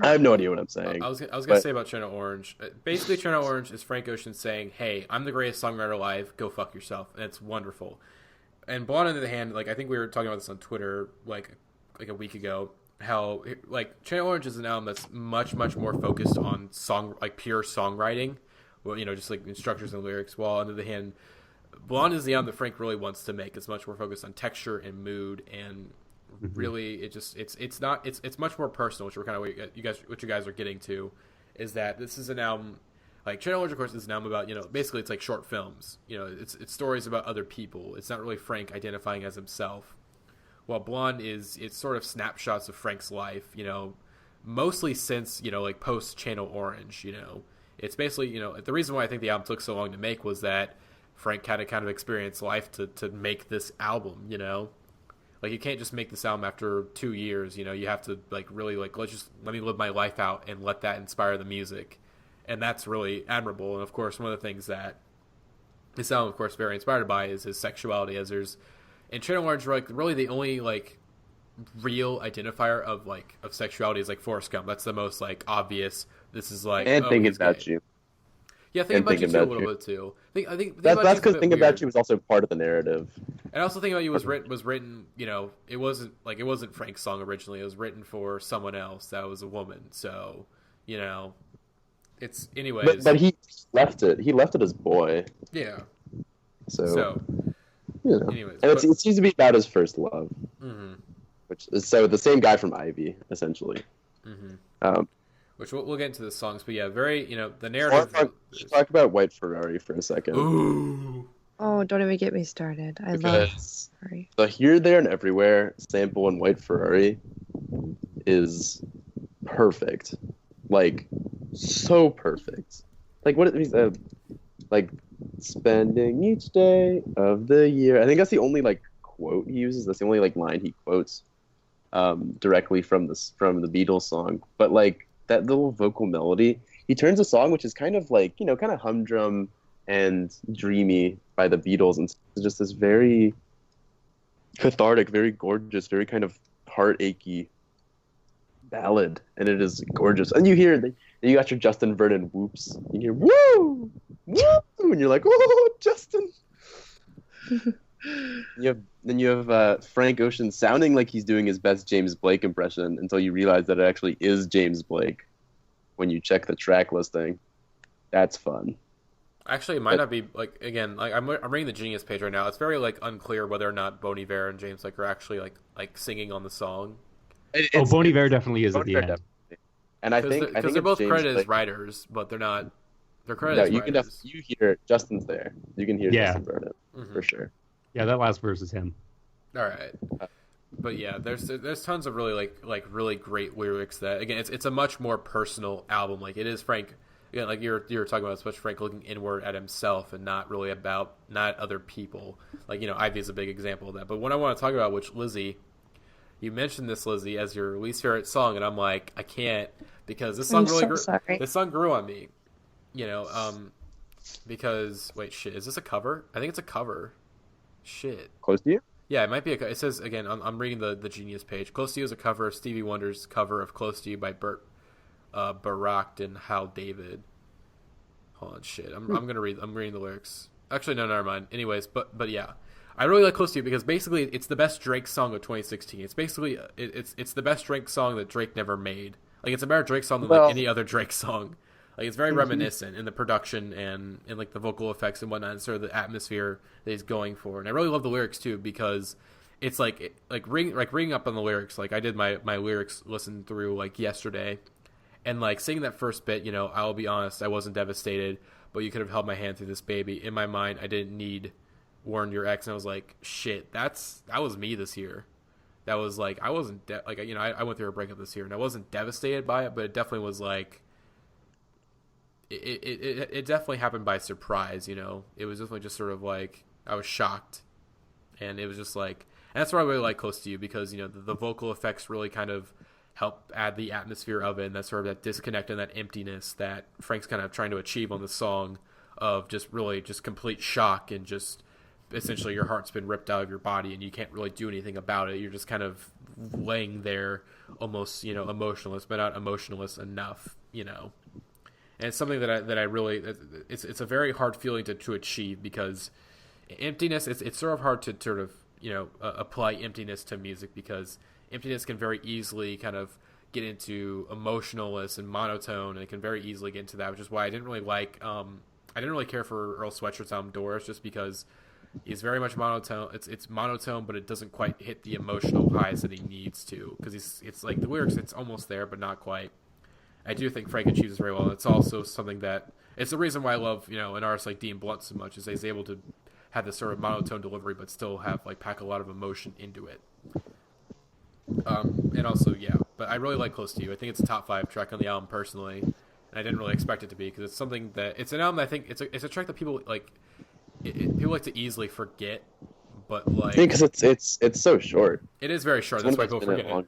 I have no idea what I'm saying. I was gonna say about Channel Orange. Basically, Channel Orange is Frank Ocean saying, "Hey, I'm the greatest songwriter alive. Go fuck yourself," and it's wonderful. And Blonde on the other hand, like I think we were talking about this on Twitter like a week ago, how like Channel Orange is an album that's much more focused on pure songwriting, well, you know, just like structures and lyrics. While on the other hand, Blonde is the album that Frank really wants to make. It's much more focused on texture and mood and really it's not it's much more personal, which we're kind of what you guys are getting to, is that this is an album like Channel Orange, of course, is an album about, you know, basically it's like short films. You know, it's stories about other people. It's not really Frank identifying as himself. While Blonde it's sort of snapshots of Frank's life, you know, mostly since, you know, like post Channel Orange, you know. It's basically, you know, the reason why I think the album took so long to make was that Frank had to kind of experience life to make this album, you know. Like, you can't just make this album after 2 years, you know. You have to, like, really, like, let me live my life out and let that inspire the music. And that's really admirable. And, of course, one of the things that this album, of course, very inspired by is his sexuality, as there's, in Channel Orange, like, really the only, like, real identifier of sexuality is, like, Forrest Gump. That's the most, like, obvious. This is, like, and Thinking About You. Yeah, Think About You too, a little bit too. I think that's because Think About You was also part of the narrative. And also Think About You was written. You know, it wasn't Frank's song originally. It was written for someone else that was a woman. So, you know, it's anyways. But he left it. He left it as boy. Yeah. So you know, anyways, and it seems to be about his first love. Mm-hmm. Which is so the same guy from Ivy, essentially. Mm-hmm. Which we'll get into the songs, but yeah, very, you know, the narrative. Talk about White Ferrari for a second. Ooh. Oh, don't even get me started. I love Ferrari. The Here, There, and Everywhere sample in White Ferrari is perfect. Like, so perfect. Like, what is like, spending each day of the year. I think that's the only, like, quote he uses. That's the only, like, line he quotes directly from the Beatles song. But, like, that little vocal melody, he turns a song which is kind of like, you know, kind of humdrum and dreamy by the Beatles into just this very cathartic, very gorgeous, very kind of heartachy ballad, and it is gorgeous. And you hear you got your Justin Vernon whoops. You hear woo, woo, and you're like, oh, Justin. Then you have Frank Ocean sounding like he's doing his best James Blake impression until you realize that it actually is James Blake when you check the track listing. That's fun. Actually, it might not be, like, again, like I'm reading the Genius page right now. It's very, like, unclear whether or not Bon Iver and James Blake are actually like singing on the song. Bon Iver definitely is at the end. Definitely. And I think they're both James credited Blake. as writers, but they're not. They're credited as writers. You hear Justin's there. You can hear Justin Vernon for sure. Yeah, that last verse is him. All right, but yeah, there's tons of really like really great lyrics that, again, it's a much more personal album. Like, it is Frank, again, like you were talking about, it's much Frank looking inward at himself and not really about not other people. Like, you know, Ivy is a big example of that. But what I want to talk about, which Lizzie, you mentioned this, Lizzie, as your least favorite song, and I'm like, I can't, because this song this song grew on me. You know, because wait, shit, is this a cover? I think it's a cover. Shit. Close to You? Yeah, it might be. It says, again, I'm reading the Genius page. Close to You is a cover of Stevie Wonder's cover of Close to You by Burt Bacharach and Hal David. Hold on, shit. I'm reading the lyrics. Actually, no, never mind. Anyways, but yeah, I really like Close to You because basically it's the best Drake song of 2016. It's basically it's the best Drake song that Drake never made. Like, it's a better Drake song than like any other Drake song. Like, it's very reminiscent in the production and in, like, the vocal effects and whatnot, and sort of the atmosphere that he's going for. And I really love the lyrics too, because it's like reading up on the lyrics. Like, I did my lyrics listen through, like, yesterday, and, like, singing that first bit, you know, I'll be honest, I wasn't devastated, but you could have held my hand through this, baby. In my mind, I didn't need warn your ex, and I was like, shit, that was me this year. That was like, I wasn't I went through a breakup this year, and I wasn't devastated by it, but it definitely was like. It definitely happened by surprise, you know. It was definitely just sort of like, I was shocked, and it was just like, and that's why I really like Close to You, because, you know, the vocal effects really kind of help add the atmosphere of it, and that sort of that disconnect and that emptiness that Frank's kind of trying to achieve on the song, of just really just complete shock and just essentially your heart's been ripped out of your body and you can't really do anything about it. You're just kind of laying there, almost, you know, emotionless, but not emotionless enough, you know. And it's something that I really, it's a very hard feeling to achieve, because emptiness, it's sort of hard to sort of, you know, apply emptiness to music, because emptiness can very easily kind of get into emotionalness and monotone, and it can very easily get into that, which is why I didn't really care for Earl Sweatshirt's album Doris, just because He's very much monotone. It's monotone, but it doesn't quite hit the emotional highs that he needs to, because it's like the lyrics, it's almost there, but not quite. I do think Frank achieves very well. It's also something that it's the reason why I love an artist like Dean Blunt so much, is he's able to have this sort of monotone delivery, but still have pack a lot of emotion into it. And also, but I really like Close to You. I think it's a top 5 track on the album personally, and I didn't really expect it to be, because it's something that it's an album that I think it's a track that people like. People like to easily forget, but because it's so short. It is very short. That's why people forget it.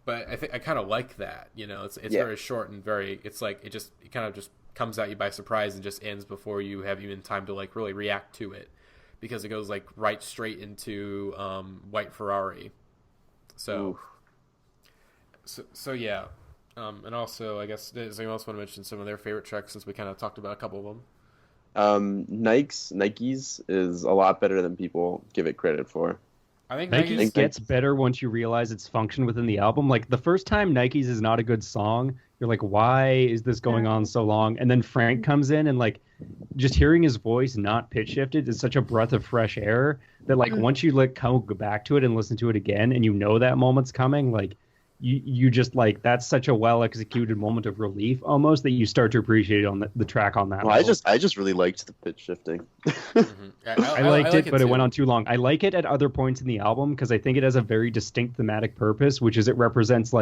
But I kind of like that. It's very short and very. It's like it kind of just comes at you by surprise and just ends before you have even time to really react to it, because it goes right straight into White Ferrari. So yeah. And also, I guess, does anyone else want to mention some of their favorite tracks, since we kind of talked about a couple of them? Nike's is a lot better than people give it credit for. I think Nike's gets better once you realize its function within the album. Like, the first time Nike's is not a good song, you're like, why is this going on so long? And then Frank comes in, and just hearing his voice not pitch shifted is such a breath of fresh air that once you go back to it and listen to it again, and that moment's coming, you just that's such a well executed moment of relief almost, that you start to appreciate on the track on that. Well, I just really liked the pitch shifting. I liked it, but too. it went on too long. I like it at other points in the album because I think it has a very distinct thematic purpose, which is it represents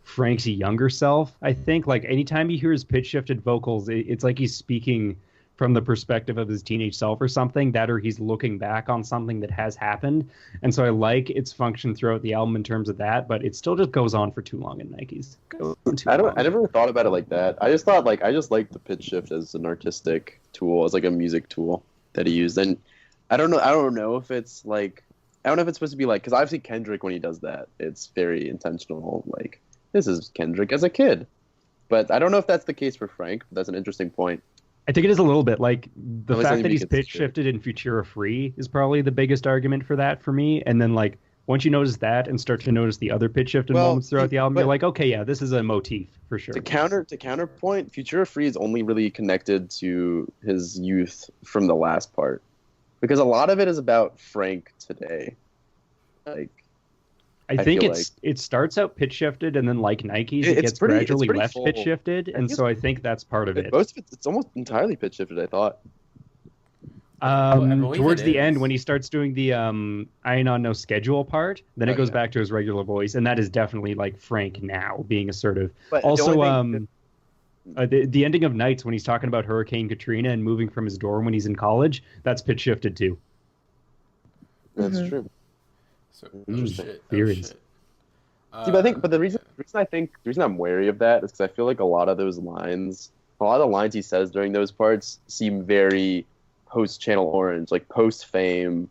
Frank's younger self. I think anytime you hear his pitch shifted vocals, it's like he's speaking from the perspective of his teenage self or something, or he's looking back on something that has happened. And so I like its function throughout the album in terms of that, but it still just goes on for too long in Nike's. I never thought about it like that. I just thought I just liked the pitch shift as an artistic tool, as a music tool that he used. And I don't know if it's I don't know if it's supposed to be because obviously Kendrick, when he does that, it's very intentional. This is Kendrick as a kid. But I don't know if that's the case for Frank. But that's an interesting point. I think it is a little bit. The fact that he's pitch shifted in Futura Free is probably the biggest argument for that for me. And then once you notice that and start to notice the other pitch shifted moments throughout the album, you're like, okay, yeah, this is a motif for sure. To counterpoint, Futura Free is only really connected to his youth from the last part, because a lot of it is about Frank today. I think it starts out pitch shifted, and then Nike's, it gets gradually left pitch shifted, and so I think that's part of it. Most of it's almost entirely pitch shifted, I thought. Towards the end, when he starts doing the I Ain't On No Schedule part, then it goes back to his regular voice, and that is definitely Frank now being assertive. But also, the ending of Nights, when he's talking about Hurricane Katrina and moving from his dorm when he's in college, that's pitch shifted too. That's true. So, shit. But the reason I'm wary of that is because I feel like a lot of the lines he says during those parts seem very post Channel Orange, post fame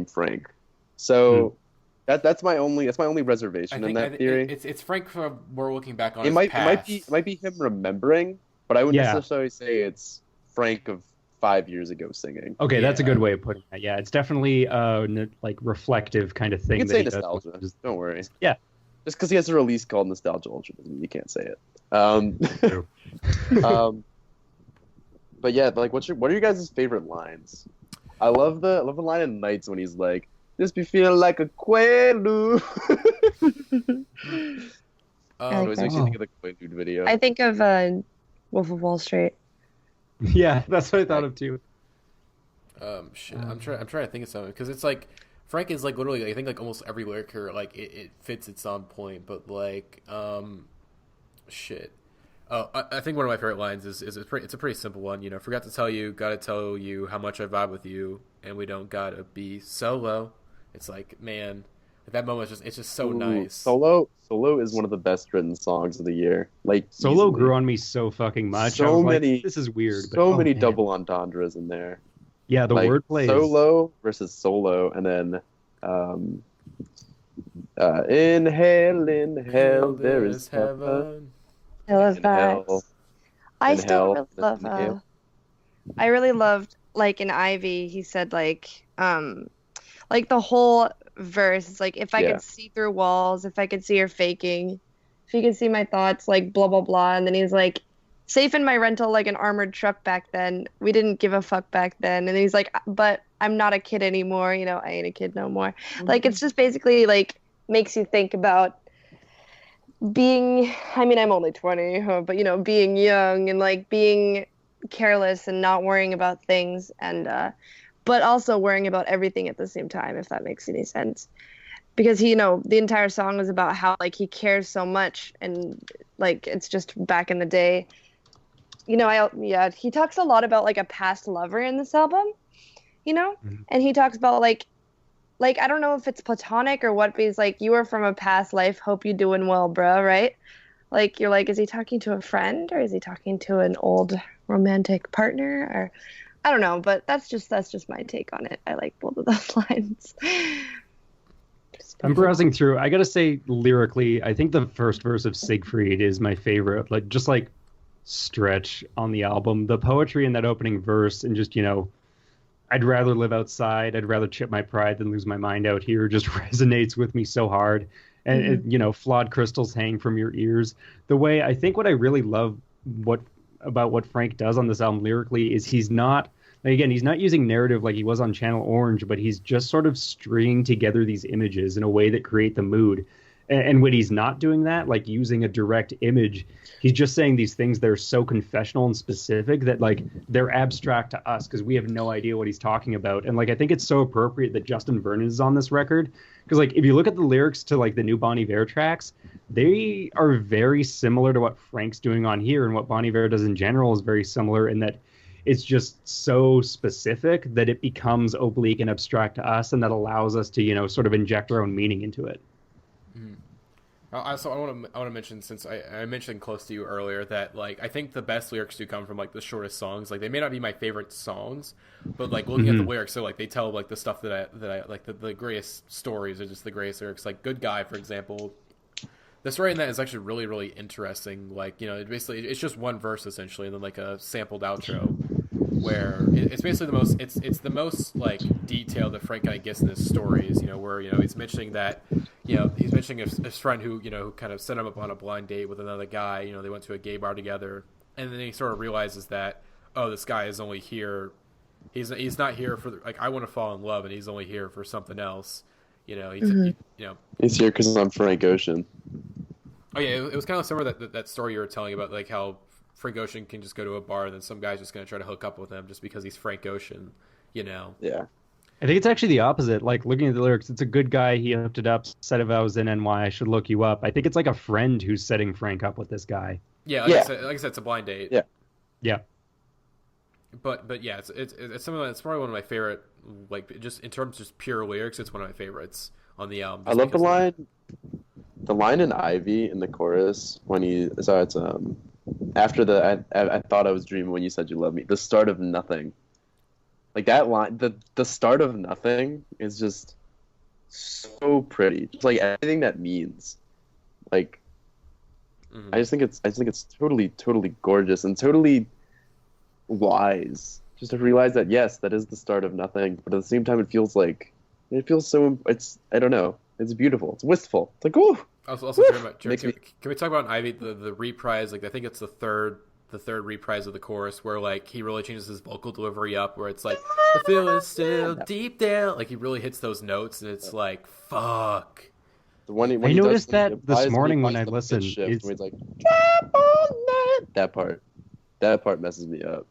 Frank. So that's my only reservation in that theory. It's Frank. We're looking back on. It might be him remembering, but I wouldn't necessarily say it's Frank of 5 years ago singing. Okay, that's a good way of putting it. Yeah, it's definitely reflective kind of thing. You can say nostalgia. Don't worry. Yeah. Just because he has a release called Nostalgia Ultra doesn't mean you can't say it. True. But yeah, what are your guys' favorite lines? I love the line in Nights when he's like, "This be feeling like a Quaalude." It always makes you think of the Quaalude video. I think of Wolf of Wall Street. Yeah, that's what I thought of too. Shit, I'm trying to think of something, because it's Frank is literally, I think almost every lyric here it fits, it's on point, but shit. Oh, I think one of my favorite lines is it's a pretty simple one. Forgot to tell you, gotta tell you how much I vibe with you, and we don't gotta be solo. It's man, that moment it's just so nice. Solo is one of the best written songs of the year. Solo easily. Grew on me so fucking much. This is weird. So many double entendres in there. Yeah, the wordplay. Solo versus solo, and then in hell, there is heaven. I love that. I still really love. I really loved in Ivy. He said the whole verse. It's if I could see through walls, if I could see her faking, if you could see my thoughts, blah blah blah. And then he's safe in my rental like an armored truck back then. We didn't give a fuck back then. And he's like, but I'm not a kid anymore. You know, I ain't a kid no more. Like, it's just basically like makes you think about being, I mean, I'm only 20, but you know, being young and like being careless and not worrying about things, and but also worrying about everything at the same time, if that makes any sense. Because he, you know, the entire song is about how like he cares so much, and like it's just back in the day. You know, he talks a lot about like a past lover in this album, you know, and he talks about like I don't know if it's platonic or what, but he's like, you were from a past life, hope you doing well, bruh, right? Like, you're like, is he talking to a friend or is he talking to an old romantic partner? Or I don't know, but that's just my take on it. I like both of those lines. I'm browsing through. I gotta say, lyrically, I think the first verse of Siegfried is my favorite. Like, just like stretch on the album. The poetry in that opening verse, and just, you know, I'd rather live outside. I'd rather chip my pride than lose my mind out here. Just resonates with me so hard. And you know, flawed crystals hang from your ears. The way I think what I really love about what Frank does on this album lyrically is he's not, again, he's not using narrative like he was on Channel Orange, but he's just sort of stringing together these images in a way that create the mood. And when he's not doing that, like using a direct image, he's just saying these things that are so confessional and specific that like they're abstract to us because we have no idea what he's talking about. And like I think it's so appropriate that Justin Vernon is on this record, because like if you look at the lyrics to like the new Bon Iver tracks, they are very similar to what Frank's doing on here, and what Bon Iver does in general is very similar in that it's just so specific that it becomes oblique and abstract to us, and that allows us to, you know, sort of inject our own meaning into it. Also, I want to mention, since I mentioned Close to You earlier, that like I think the best lyrics do come from like the shortest songs. Like they may not be my favorite songs, but like looking at the lyrics, so like they tell like the stuff that I like, the greatest stories are just the greatest lyrics. Like Good Guy, for example, the story in that is actually really, really interesting. Like, you know, it's just one verse essentially, and then like a sampled outro, where it's basically it's the most like detailed that Frank kind of gets in his stories. You know, where, you know, he's mentioning that, you know, he's mentioning his friend who, you know, who kind of set him up on a blind date with another guy. You know, they went to a gay bar together, and then he sort of realizes that, oh, this guy is only here. He's not here for like, I want to fall in love, and he's only here for something else. You know, you know, He's here because I'm Frank Ocean. Oh yeah, it was kind of similar to that story you were telling about, like how Frank Ocean can just go to a bar and then some guy's just going to try to hook up with him just because he's Frank Ocean, you know? Yeah. I think it's actually the opposite. Like, looking at the lyrics, it's a good guy. He hooked it up, said if I was in NY, I should look you up. I think it's like a friend who's setting Frank up with this guy. Yeah, like I said, it's a blind date. Yeah. Yeah. But yeah, it's something that's probably one of my favorite, like, just in terms of just pure lyrics, it's one of my favorites on the album. I love the line in Ivy in the chorus when it's after I thought I was dreaming when you said you love me. The start of nothing. Like that line, the start of nothing is just so pretty. Just like everything that means. Like I just think it's totally gorgeous and totally wise. Just to realize that yes, that is the start of nothing, but at the same time it feels so, I don't know. It's beautiful. It's wistful. It's like, ooh. Also, Jeremy, can we talk about Ivy, the reprise? Like, I think it's the third reprise of the chorus where like he really changes his vocal delivery up, where it's like the feel is still deep down. Like he really hits those notes, and it's like fuck. I noticed that this morning when I listened. When he's like, drop on that part messes me up.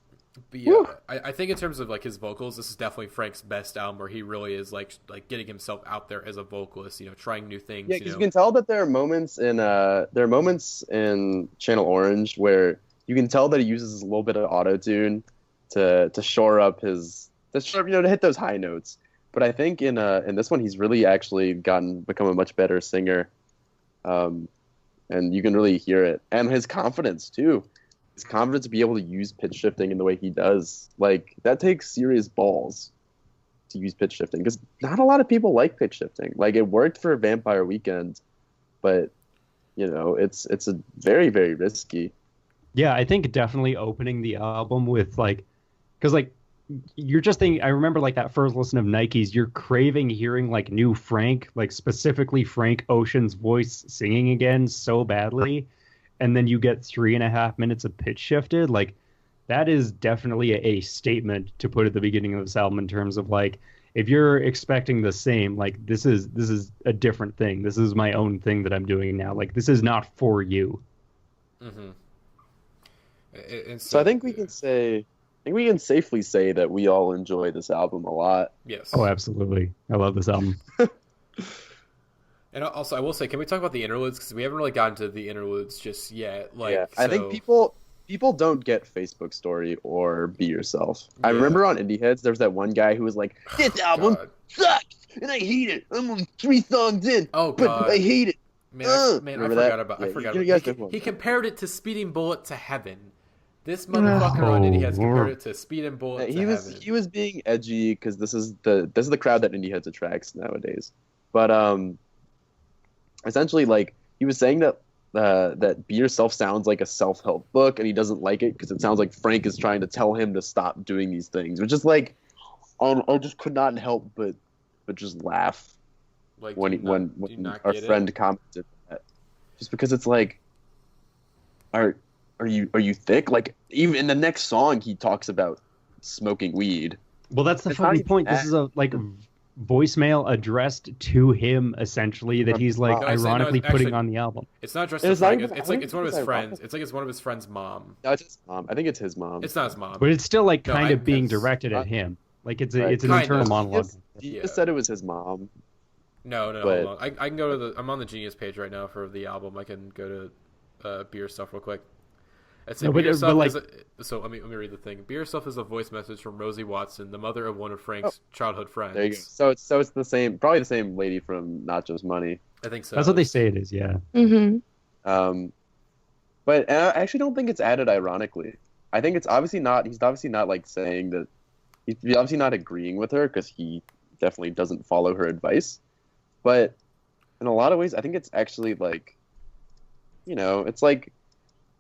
But yeah, I think in terms of like his vocals, this is definitely Frank's best album, where he really is like getting himself out there as a vocalist, you know, trying new things. Yeah, because you can tell that there are moments in Channel Orange where you can tell that he uses a little bit of auto-tune to shore up to hit those high notes. But I think in this one he's really actually become a much better singer, and you can really hear it, and his confidence too. His confidence to be able to use pitch shifting in the way he does, like that takes serious balls to use pitch shifting, because not a lot of people like pitch shifting. Like it worked for Vampire Weekend, but you know it's a very, very risky. Yeah, I think definitely opening the album with like, because like you're just thinking, I remember like that first listen of Nikes, you're craving hearing like new Frank, like specifically Frank Ocean's voice singing again so badly. and then you get 3.5 minutes of pitch shifted, like that is definitely a statement to put at the beginning of this album in terms of like, if you're expecting the same, like this is a different thing. This is my own thing that I'm doing now. Like this is not for you. Mm-hmm. So I think we can safely say that we all enjoy this album a lot. Yes. Oh, absolutely. I love this album. And also, I will say, can we talk about the interludes? Because we haven't really gotten to the interludes just yet. Like, yeah, I think people don't get Facebook Story or Be Yourself. I remember on Indie Heads, there was that one guy who was like, "This album sucks, and I hate it. I'm on 3 songs in, but I hate it." Man, I forgot about it. He compared it to Speeding Bullet to Heaven. This motherfucker on Indie Heads compared it to Speeding Bullet to Heaven. He was being edgy because this is the crowd that Indie Heads attracts nowadays. But essentially, like, he was saying that that Be Yourself sounds like a self-help book, and he doesn't like it because it sounds like Frank is trying to tell him to stop doing these things, which is like, I just could not help but just laugh like, when our friend commented that, just because it's like, are you thick? Like, even in the next song, he talks about smoking weed. Well, that's the funny point. This is a voicemail addressed to him, essentially, that he's like ironically putting on the album. It's not addressed to Frank. It's one of his friends. It's like it's one of his friend's mom. No, it's his mom. I think it's his mom. It's not his mom. But it's still like kind of being directed at him. Like it's an internal monologue. He just said it was his mom. No. But, hold on. I can go to I'm on the Genius page right now for the album. I can go to Be Yourself real quick. So let me read the thing. Be Yourself is a voice message from Rosie Watson, the mother of one of Frank's childhood friends. There you go. So it's probably the same lady from Not Just Money. I think so. That's what they say it is, yeah. Mm-hmm. But I actually don't think it's added ironically. I think it's obviously not. He's obviously not like saying that. He's obviously not agreeing with her because he definitely doesn't follow her advice. But in a lot of ways, I think it's actually like, it's like,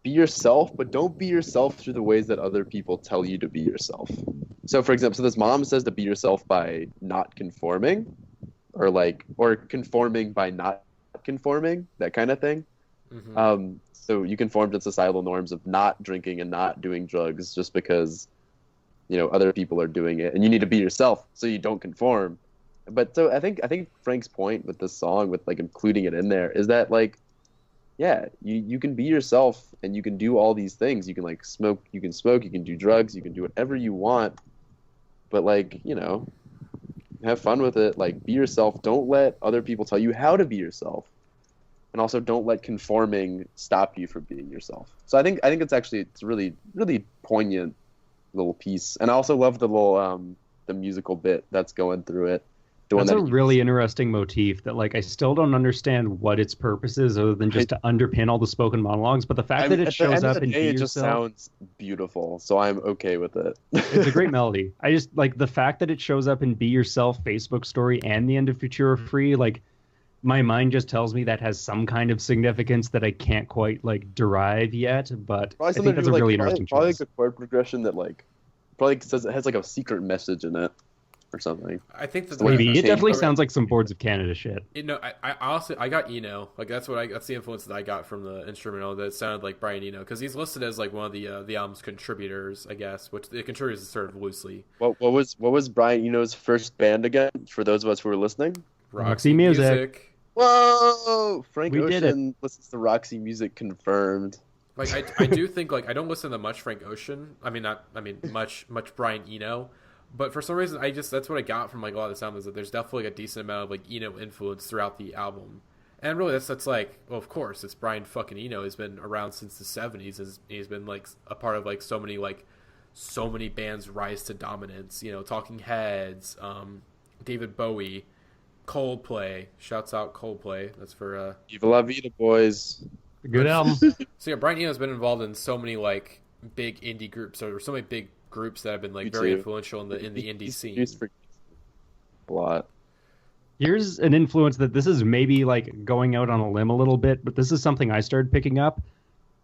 be yourself, but don't be yourself through the ways that other people tell you to be yourself. So, for example, this mom says to be yourself by not conforming, or conforming by not conforming, that kind of thing. Mm-hmm. So you conform to societal norms of not drinking and not doing drugs just because, other people are doing it, and you need to be yourself so you don't conform. But so I think Frank's point with this song, with like including it in there, is that like, yeah, you can be yourself and you can do all these things. You can like smoke, you can do drugs, you can do whatever you want. But like, have fun with it. Like, be yourself. Don't let other people tell you how to be yourself. And also don't let conforming stop you from being yourself. So I think it's really, really poignant little piece. And I also love the little the musical bit that's going through it. That's a really interesting motif that, like, I still don't understand what its purpose is other than just to underpin all the spoken monologues. But the fact that it shows up in Be Yourself, it just sounds beautiful, so I'm okay with it. It's a great melody. I just like the fact that it shows up in Be Yourself, Facebook Story, and the end of Futura Free. Like, my mind just tells me that has some kind of significance that I can't quite like derive yet. But I think that's a really interesting choice. Probably like a chord progression that like probably says it has like a secret message in it. Or something. I think that maybe it definitely sounds like some Boards of Canada shit. I honestly got Eno. Like that's the influence that I got from the instrumental. That sounded like Brian Eno because he's listed as like one of the album's contributors, I guess. Which the contributors is sort of loosely. What was Brian Eno's first band again? For those of us who are listening, Roxy Music. Whoa! Frank Ocean listens to Roxy Music, confirmed. Like I do think like I don't listen to much Frank Ocean. Much Brian Eno. But for some reason, that's what I got from like a lot of the sound is that there's definitely like a decent amount of like Eno influence throughout the album, and really that's like, well, of course it's Brian fucking Eno. He's been around since the 70s. He's been like a part of like so many bands rise to dominance. Talking Heads, David Bowie, Coldplay. Shouts out Coldplay. That's for Viva La Vida, boys. Good album. So yeah, Brian Eno's been involved in so many like big indie groups, or so many big groups that have been like very influential in the indie scene. A lot. Here's an influence that this is maybe like going out on a limb a little bit, but this is something I started picking up.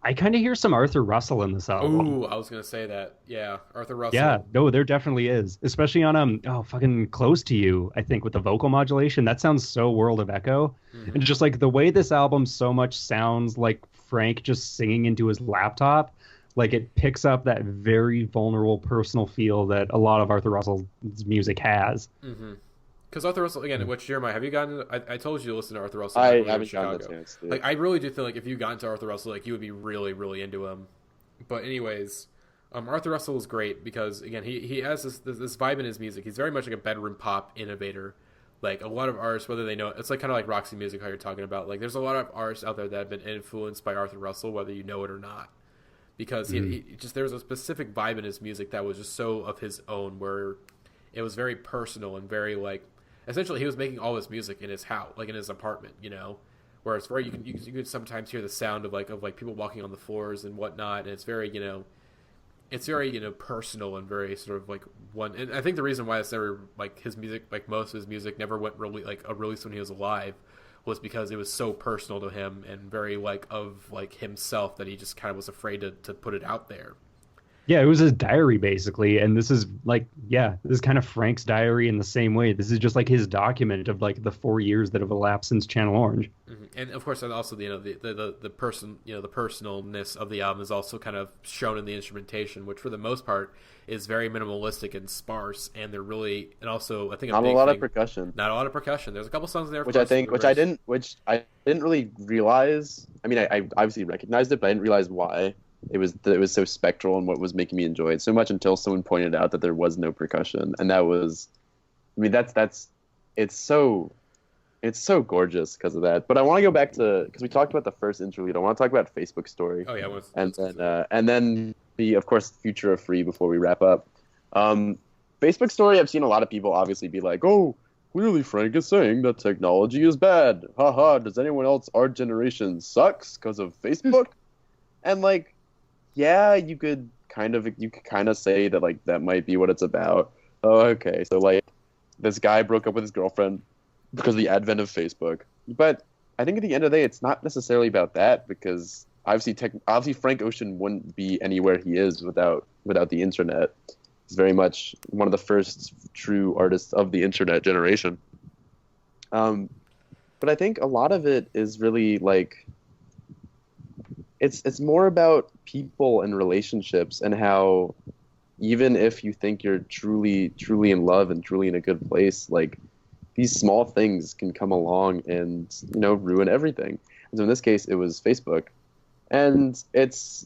I kind of hear some Arthur Russell in this album. Ooh, I was gonna say that. Yeah, Arthur Russell. Yeah, no, there definitely is, especially on fucking Close to You. I think with the vocal modulation, that sounds so World of Echo, and just like the way this album so much sounds like Frank just singing into his laptop, like it picks up that very vulnerable personal feel that a lot of Arthur Russell's music has. Mm-hmm. Because Arthur Russell, again, which Jeremiah, have you gotten? I told you to listen to Arthur Russell. I when we were in haven't gotten Chicago. the chance to. Like, I really do feel like if you got into Arthur Russell, like you would be really, really into him. But anyways, Arthur Russell is great because again, he has this vibe in his music. He's very much like a bedroom pop innovator. Like a lot of artists, whether they know it's like kind of like Roxy Music, how you're talking about. Like there's a lot of artists out there that have been influenced by Arthur Russell, whether you know it or not. Because he just there's a specific vibe in his music that was just so of his own, where it was very personal and very like essentially he was making all his music in his house, like in his apartment, you know, where it's very you can sometimes hear the sound of like people walking on the floors and whatnot, and it's very it's very personal and very sort of like one. And I think the reason why it's never like his music, like most of his music, never went really like a release when he was alive, was because it was so personal to him and very like of like himself that he just kind of was afraid to put it out there. Yeah, it was his diary basically, and this is like, this is kind of Frank's diary in the same way. This is just like his document of like the 4 years that have elapsed since Channel Orange. Mm-hmm. And of course, and also the person the personalness of the album is also kind of shown in the instrumentation, which for the most part is very minimalistic and sparse, and they're really and also I think Not a lot of percussion. Not a lot of percussion. There's a couple songs in there, which I didn't really realize. I mean, I obviously recognized it, but I didn't realize why. It was so spectral and what was making me enjoy it so much until someone pointed out that there was no percussion, and that was, I mean, it's so gorgeous because of that. But I want to go back to because we talked about the first interlude. I want to talk about Facebook Story. Oh yeah, and then the of course Future of Free before we wrap up. Facebook Story. I've seen a lot of people obviously be like, oh, clearly Frank is saying that technology is bad. Haha. Does anyone else our generation sucks because of Facebook? And like. Yeah, you could kind of say that like that might be what it's about. Oh, okay. So like this guy broke up with his girlfriend because of the advent of Facebook. But I think at the end of the day, it's not necessarily about that because obviously Frank Ocean wouldn't be anywhere he is without the internet. He's very much one of the first true artists of the internet generation. But I think a lot of it is really like. It's more about people and relationships and how even if you think you're truly in love and truly in a good place, like these small things can come along and ruin everything. And so in this case, it was Facebook, and it's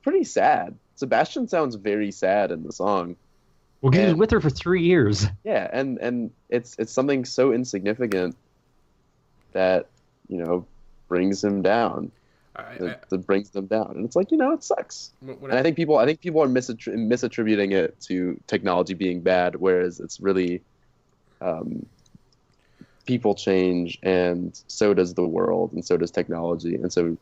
pretty sad. Sebastian sounds very sad in the song. Well, he was with her for 3 years. Yeah, and it's something so insignificant that brings him down. That brings them down, and it's like it sucks. And I think people are misattributing it to technology being bad, whereas it's really people change, and so does the world, and so does technology, and so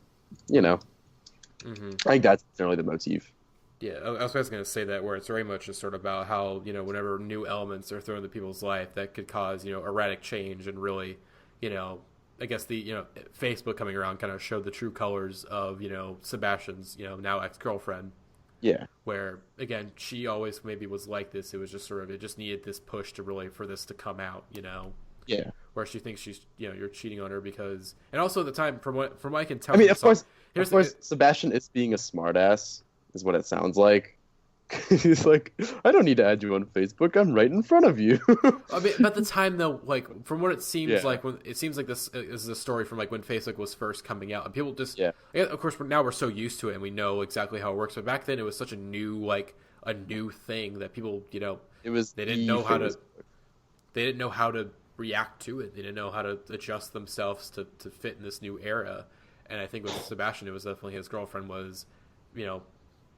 Mm-hmm. I think that's generally the motif. Yeah, I was going to say that, where it's very much just sort of about how whenever new elements are thrown into people's life, that could cause erratic change and really I guess the Facebook coming around kind of showed the true colors of Sebastian's now ex-girlfriend. Yeah. Where again she always maybe was like this. It was just sort of it just needed this push to really for this to come out. Yeah. Where she thinks she's you're cheating on her because and also at the time from what I can tell. I mean, of course, Sebastian is being a smartass, is what it sounds like. He's like, I don't need to add you on Facebook. I'm right in front of you. I mean, at the time, though, like from what it seems like, it seems like this is a story from like when Facebook was first coming out, and people just, of course, now we're so used to it and we know exactly how it works. But back then, it was such a new thing that people, they didn't know how to react to it. They didn't know how to adjust themselves to fit in this new era. And I think with Sebastian, it was definitely his girlfriend was,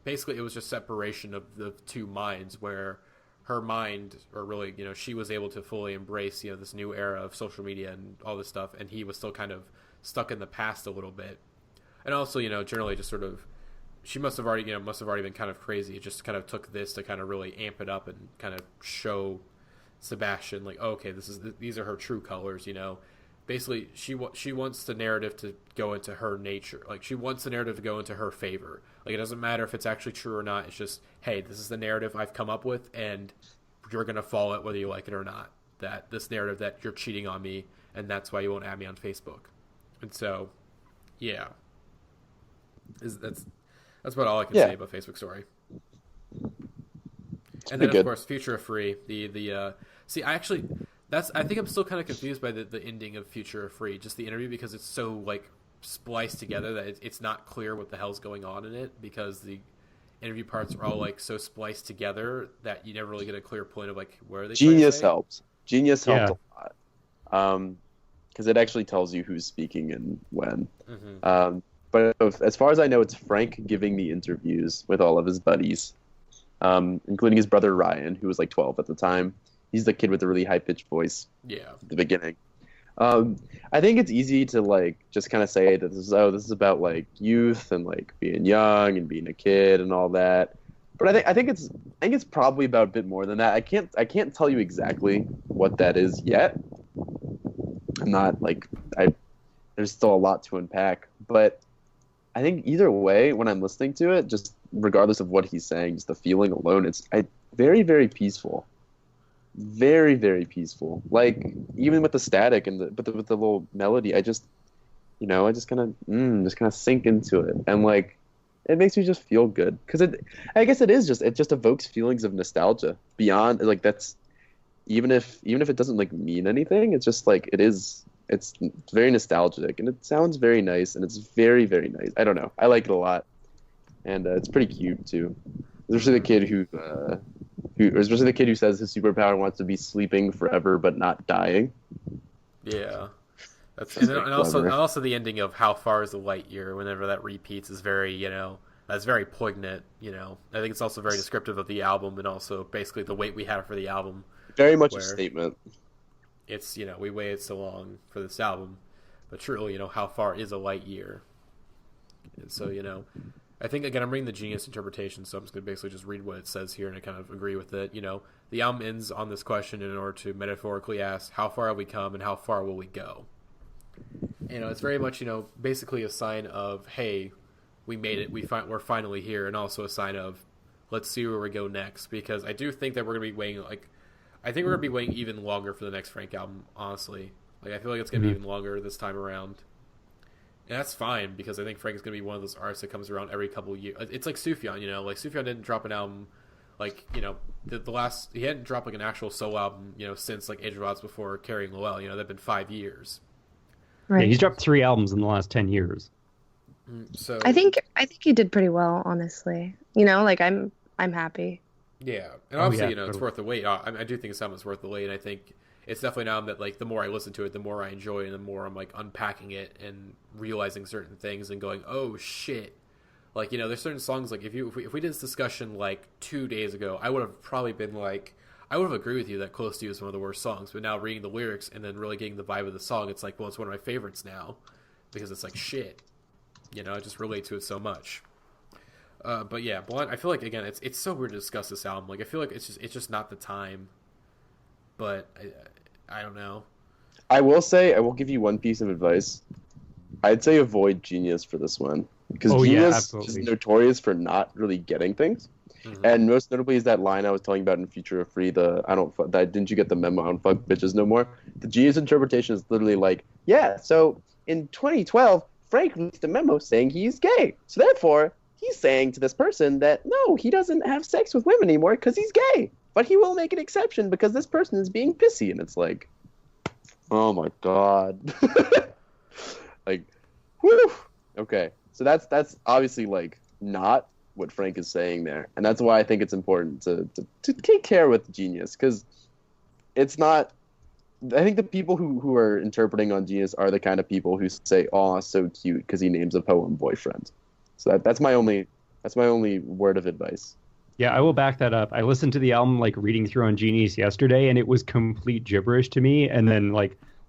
basically, it was just separation of the two minds where her mind, or really, she was able to fully embrace, this new era of social media and all this stuff. And he was still kind of stuck in the past a little bit. And also, generally just sort of, she must have already been kind of crazy. It just kind of took this to kind of really amp it up and kind of show Sebastian like, oh, okay, these are her true colors, Basically, she wants the narrative to go into her nature. Like, she wants the narrative to go into her favor. Like, it doesn't matter if it's actually true or not. It's just, hey, this is the narrative I've come up with, and you're going to follow it whether you like it or not. That this narrative that you're cheating on me, and that's why you won't add me on Facebook. And so, yeah. That's about all I can Yeah. say about Facebook Story. And pretty then, good. of course, Future of Free. See, I think I'm still kind of confused by the ending of Future of Free, just the interview, because it's so like spliced together that it's not clear what the hell's going on in it, because the interview parts are all like so spliced together that you never really get a clear point of like where they Genius say. helps. Genius helped Yeah. a lot. Because it actually tells you who's speaking and when. Mm-hmm. But as far as I know, it's Frank giving the interviews with all of his buddies, including his brother Ryan, who was like 12 at the time. He's the kid with the really high-pitched voice Yeah. at the beginning. I think it's easy to like just kind of say that this is about like youth and like being young and being a kid and all that. But I think it's probably about a bit more than that. I can't tell you exactly what that is yet. I'm not like there's still a lot to unpack, but I think either way, when I'm listening to it, just regardless of what he's saying, just the feeling alone, it's very, very peaceful. Very, very peaceful. Like even with the static and with the little melody, I just kind of sink into it, and like it makes me just feel good because I guess it just evokes feelings of nostalgia beyond like that's even if it doesn't like mean anything, it's just like it's very nostalgic and it sounds very nice and it's very, very nice. I don't know. I like it a lot, and it's pretty cute too. Especially the kid especially the kid who says his superpower wants to be sleeping forever but not dying. Yeah. And clever. also the ending of How Far is the Light Year, whenever that repeats, is very, that's very poignant, I think it's also very descriptive of the album and also basically the wait we had for the album. Very much a where statement. It's, we waited so long for this album, but truly, how far is a light year? And so, I think, again, I'm reading the Genius interpretation, so I'm just going to basically just read what it says here and I kind of agree with it. The album ends on this question in order to metaphorically ask, how far have we come and how far will we go? It's very much, basically a sign of, hey, we made it, we're finally here, and also a sign of, let's see where we go next, because I do think that we're going to be waiting, I think we're going to be waiting even longer for the next Frank album, honestly. I feel like it's going to be even longer this time around. And that's fine, because I think Frank is going to be one of those artists that comes around every couple of years. It's like Sufjan, Sufjan didn't drop an album, he hadn't dropped an actual solo album, since Age of Rods before Carrying Lowell. That'd been 5 years. Right. Yeah, he's dropped 3 albums in the last 10 years. So I think he did pretty well, honestly. I'm happy. yeah, and obviously, yeah, it's totally. worth the wait. I do think this album is worth the wait, and I think it's definitely now that the more I listen to it, the more I enjoy, and the more I'm unpacking it and realizing certain things and going, oh shit. There's certain songs if we did this discussion 2 days ago, I would have probably been I would have agreed with you that Close to You is one of the worst songs, but now reading the lyrics and then really getting the vibe of the song, it's well, it's one of my favorites now because it's shit. I just relate to it so much. But yeah, Blonde, I feel again, it's so weird to discuss this album. I feel like it's just not the time. But I don't know. I will give you one piece of advice. I'd say avoid Genius for this one because Genius is notorious for not really getting things. Mm-hmm. And most notably is that line I was telling about in Future of Free, didn't you get the memo? I don't fuck bitches no more. The Genius interpretation is literally so in 2012, Frank released a memo saying he's gay. So therefore, he's saying to this person that no, he doesn't have sex with women anymore because he's gay. But he will make an exception because this person is being pissy. And it's oh my God. Whew. Okay. So that's obviously not what Frank is saying there. And that's why I think it's important to take care with Genius, because it's not. I think the people who are interpreting on Genius are the kind of people who say, "Oh, so cute," because he names a poem boyfriend. So that's my only word of advice. Yeah, I will back that up. I listened to the album reading through on Genius yesterday, and it was complete gibberish to me. And then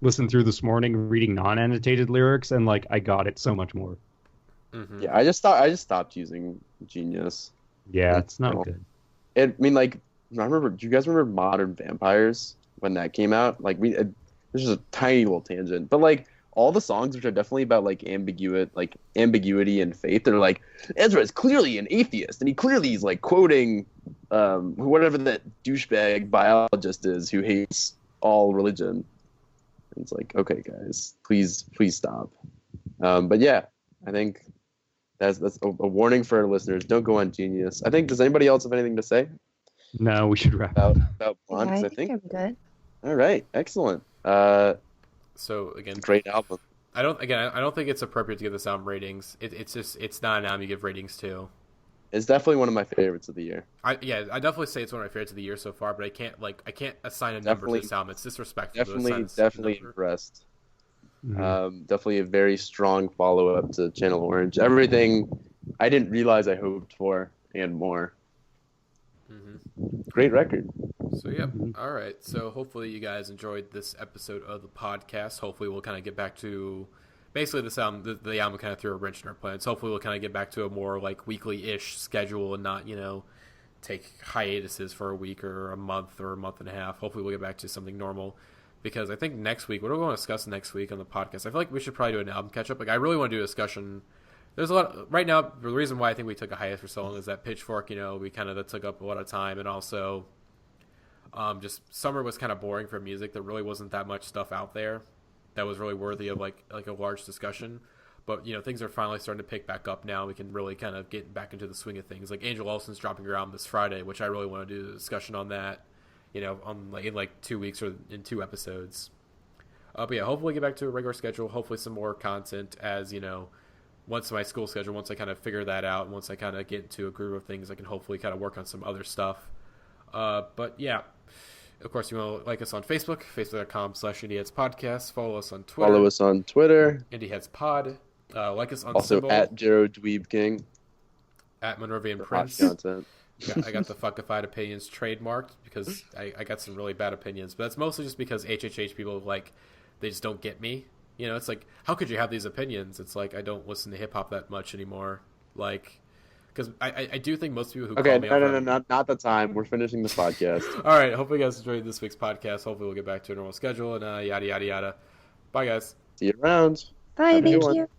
listened through this morning reading non-annotated lyrics, and I got it so much more. Mm-hmm. Yeah, I just stopped using Genius. Yeah, it's not good. I remember. Do you guys remember Modern Vampires when that came out? This is a tiny little tangent, but all the songs, which are definitely about ambiguity and faith, they're Ezra is clearly an atheist, and he clearly is quoting whatever that douchebag biologist is who hates all religion. And it's okay, guys, please stop. But yeah, I think That's a warning for our listeners. Don't go on Genius. I think. Does anybody else have anything to say No, we should wrap. about Blonde? Yeah, 'Cause I I think. think I'm good. All right, excellent. So again, Great album. I don't think it's appropriate to give this album ratings. It's not an album you give ratings to. It's definitely one of my favorites of the year. I definitely say it's one of my favorites of the year so far, but I can't assign a number to this album. It's disrespectful. Definitely impressed. Mhm. Definitely a very strong follow up to Channel Orange. Everything I didn't realize I hoped for and more. Great record. So yeah, all right. So hopefully you guys enjoyed this episode of the podcast. Hopefully we'll kind of get back to basically this album. The album kind of threw a wrench in our plans. Hopefully we'll kind of get back to a more like weekly-ish schedule and not take hiatuses for a week or a month and a half. Hopefully we'll get back to something normal. Because I think next week, what do we want to discuss next week on the podcast? I feel like we should probably do an album catch up. Like I really want to do a discussion. There's a lot right now. The reason why I think we took a hiatus for so long is that Pitchfork, we kind of that took up a lot of time, and also just summer was kind of boring for music. There really wasn't that much stuff out there that was really worthy of like a large discussion. But things are finally starting to pick back up now. We can really kind of get back into the swing of things. Like Angel Olsen's dropping her album this Friday, which I really want to do a discussion on that. In like 2 weeks or in 2 episodes. But yeah, hopefully get back to a regular schedule. Hopefully some more content as once my school schedule, once I kind of figure that out, once I kind of get into a groove of things, I can hopefully kind of work on some other stuff. But yeah, of course, you want to like us on Facebook, facebook.com/IndieHeadsPodcast. Follow us on Twitter. Follow us on Twitter. IndieHeadsPod. Like us on Also Symbol, at Jero Dweeb King. at Monrovian For hot Prince. content. I got the fuckified opinions trademarked because I got some really bad opinions. But that's mostly just because HHH people, they just don't get me. It's like, how could you have these opinions? It's like, I don't listen to hip-hop that much anymore. Because I do think most people who call me not the time. We're finishing this podcast. All right, hopefully you guys enjoyed this week's podcast. Hopefully we'll get back to a normal schedule and yada, yada, yada. Bye, guys. See you around. Bye, Have a good thank one. you.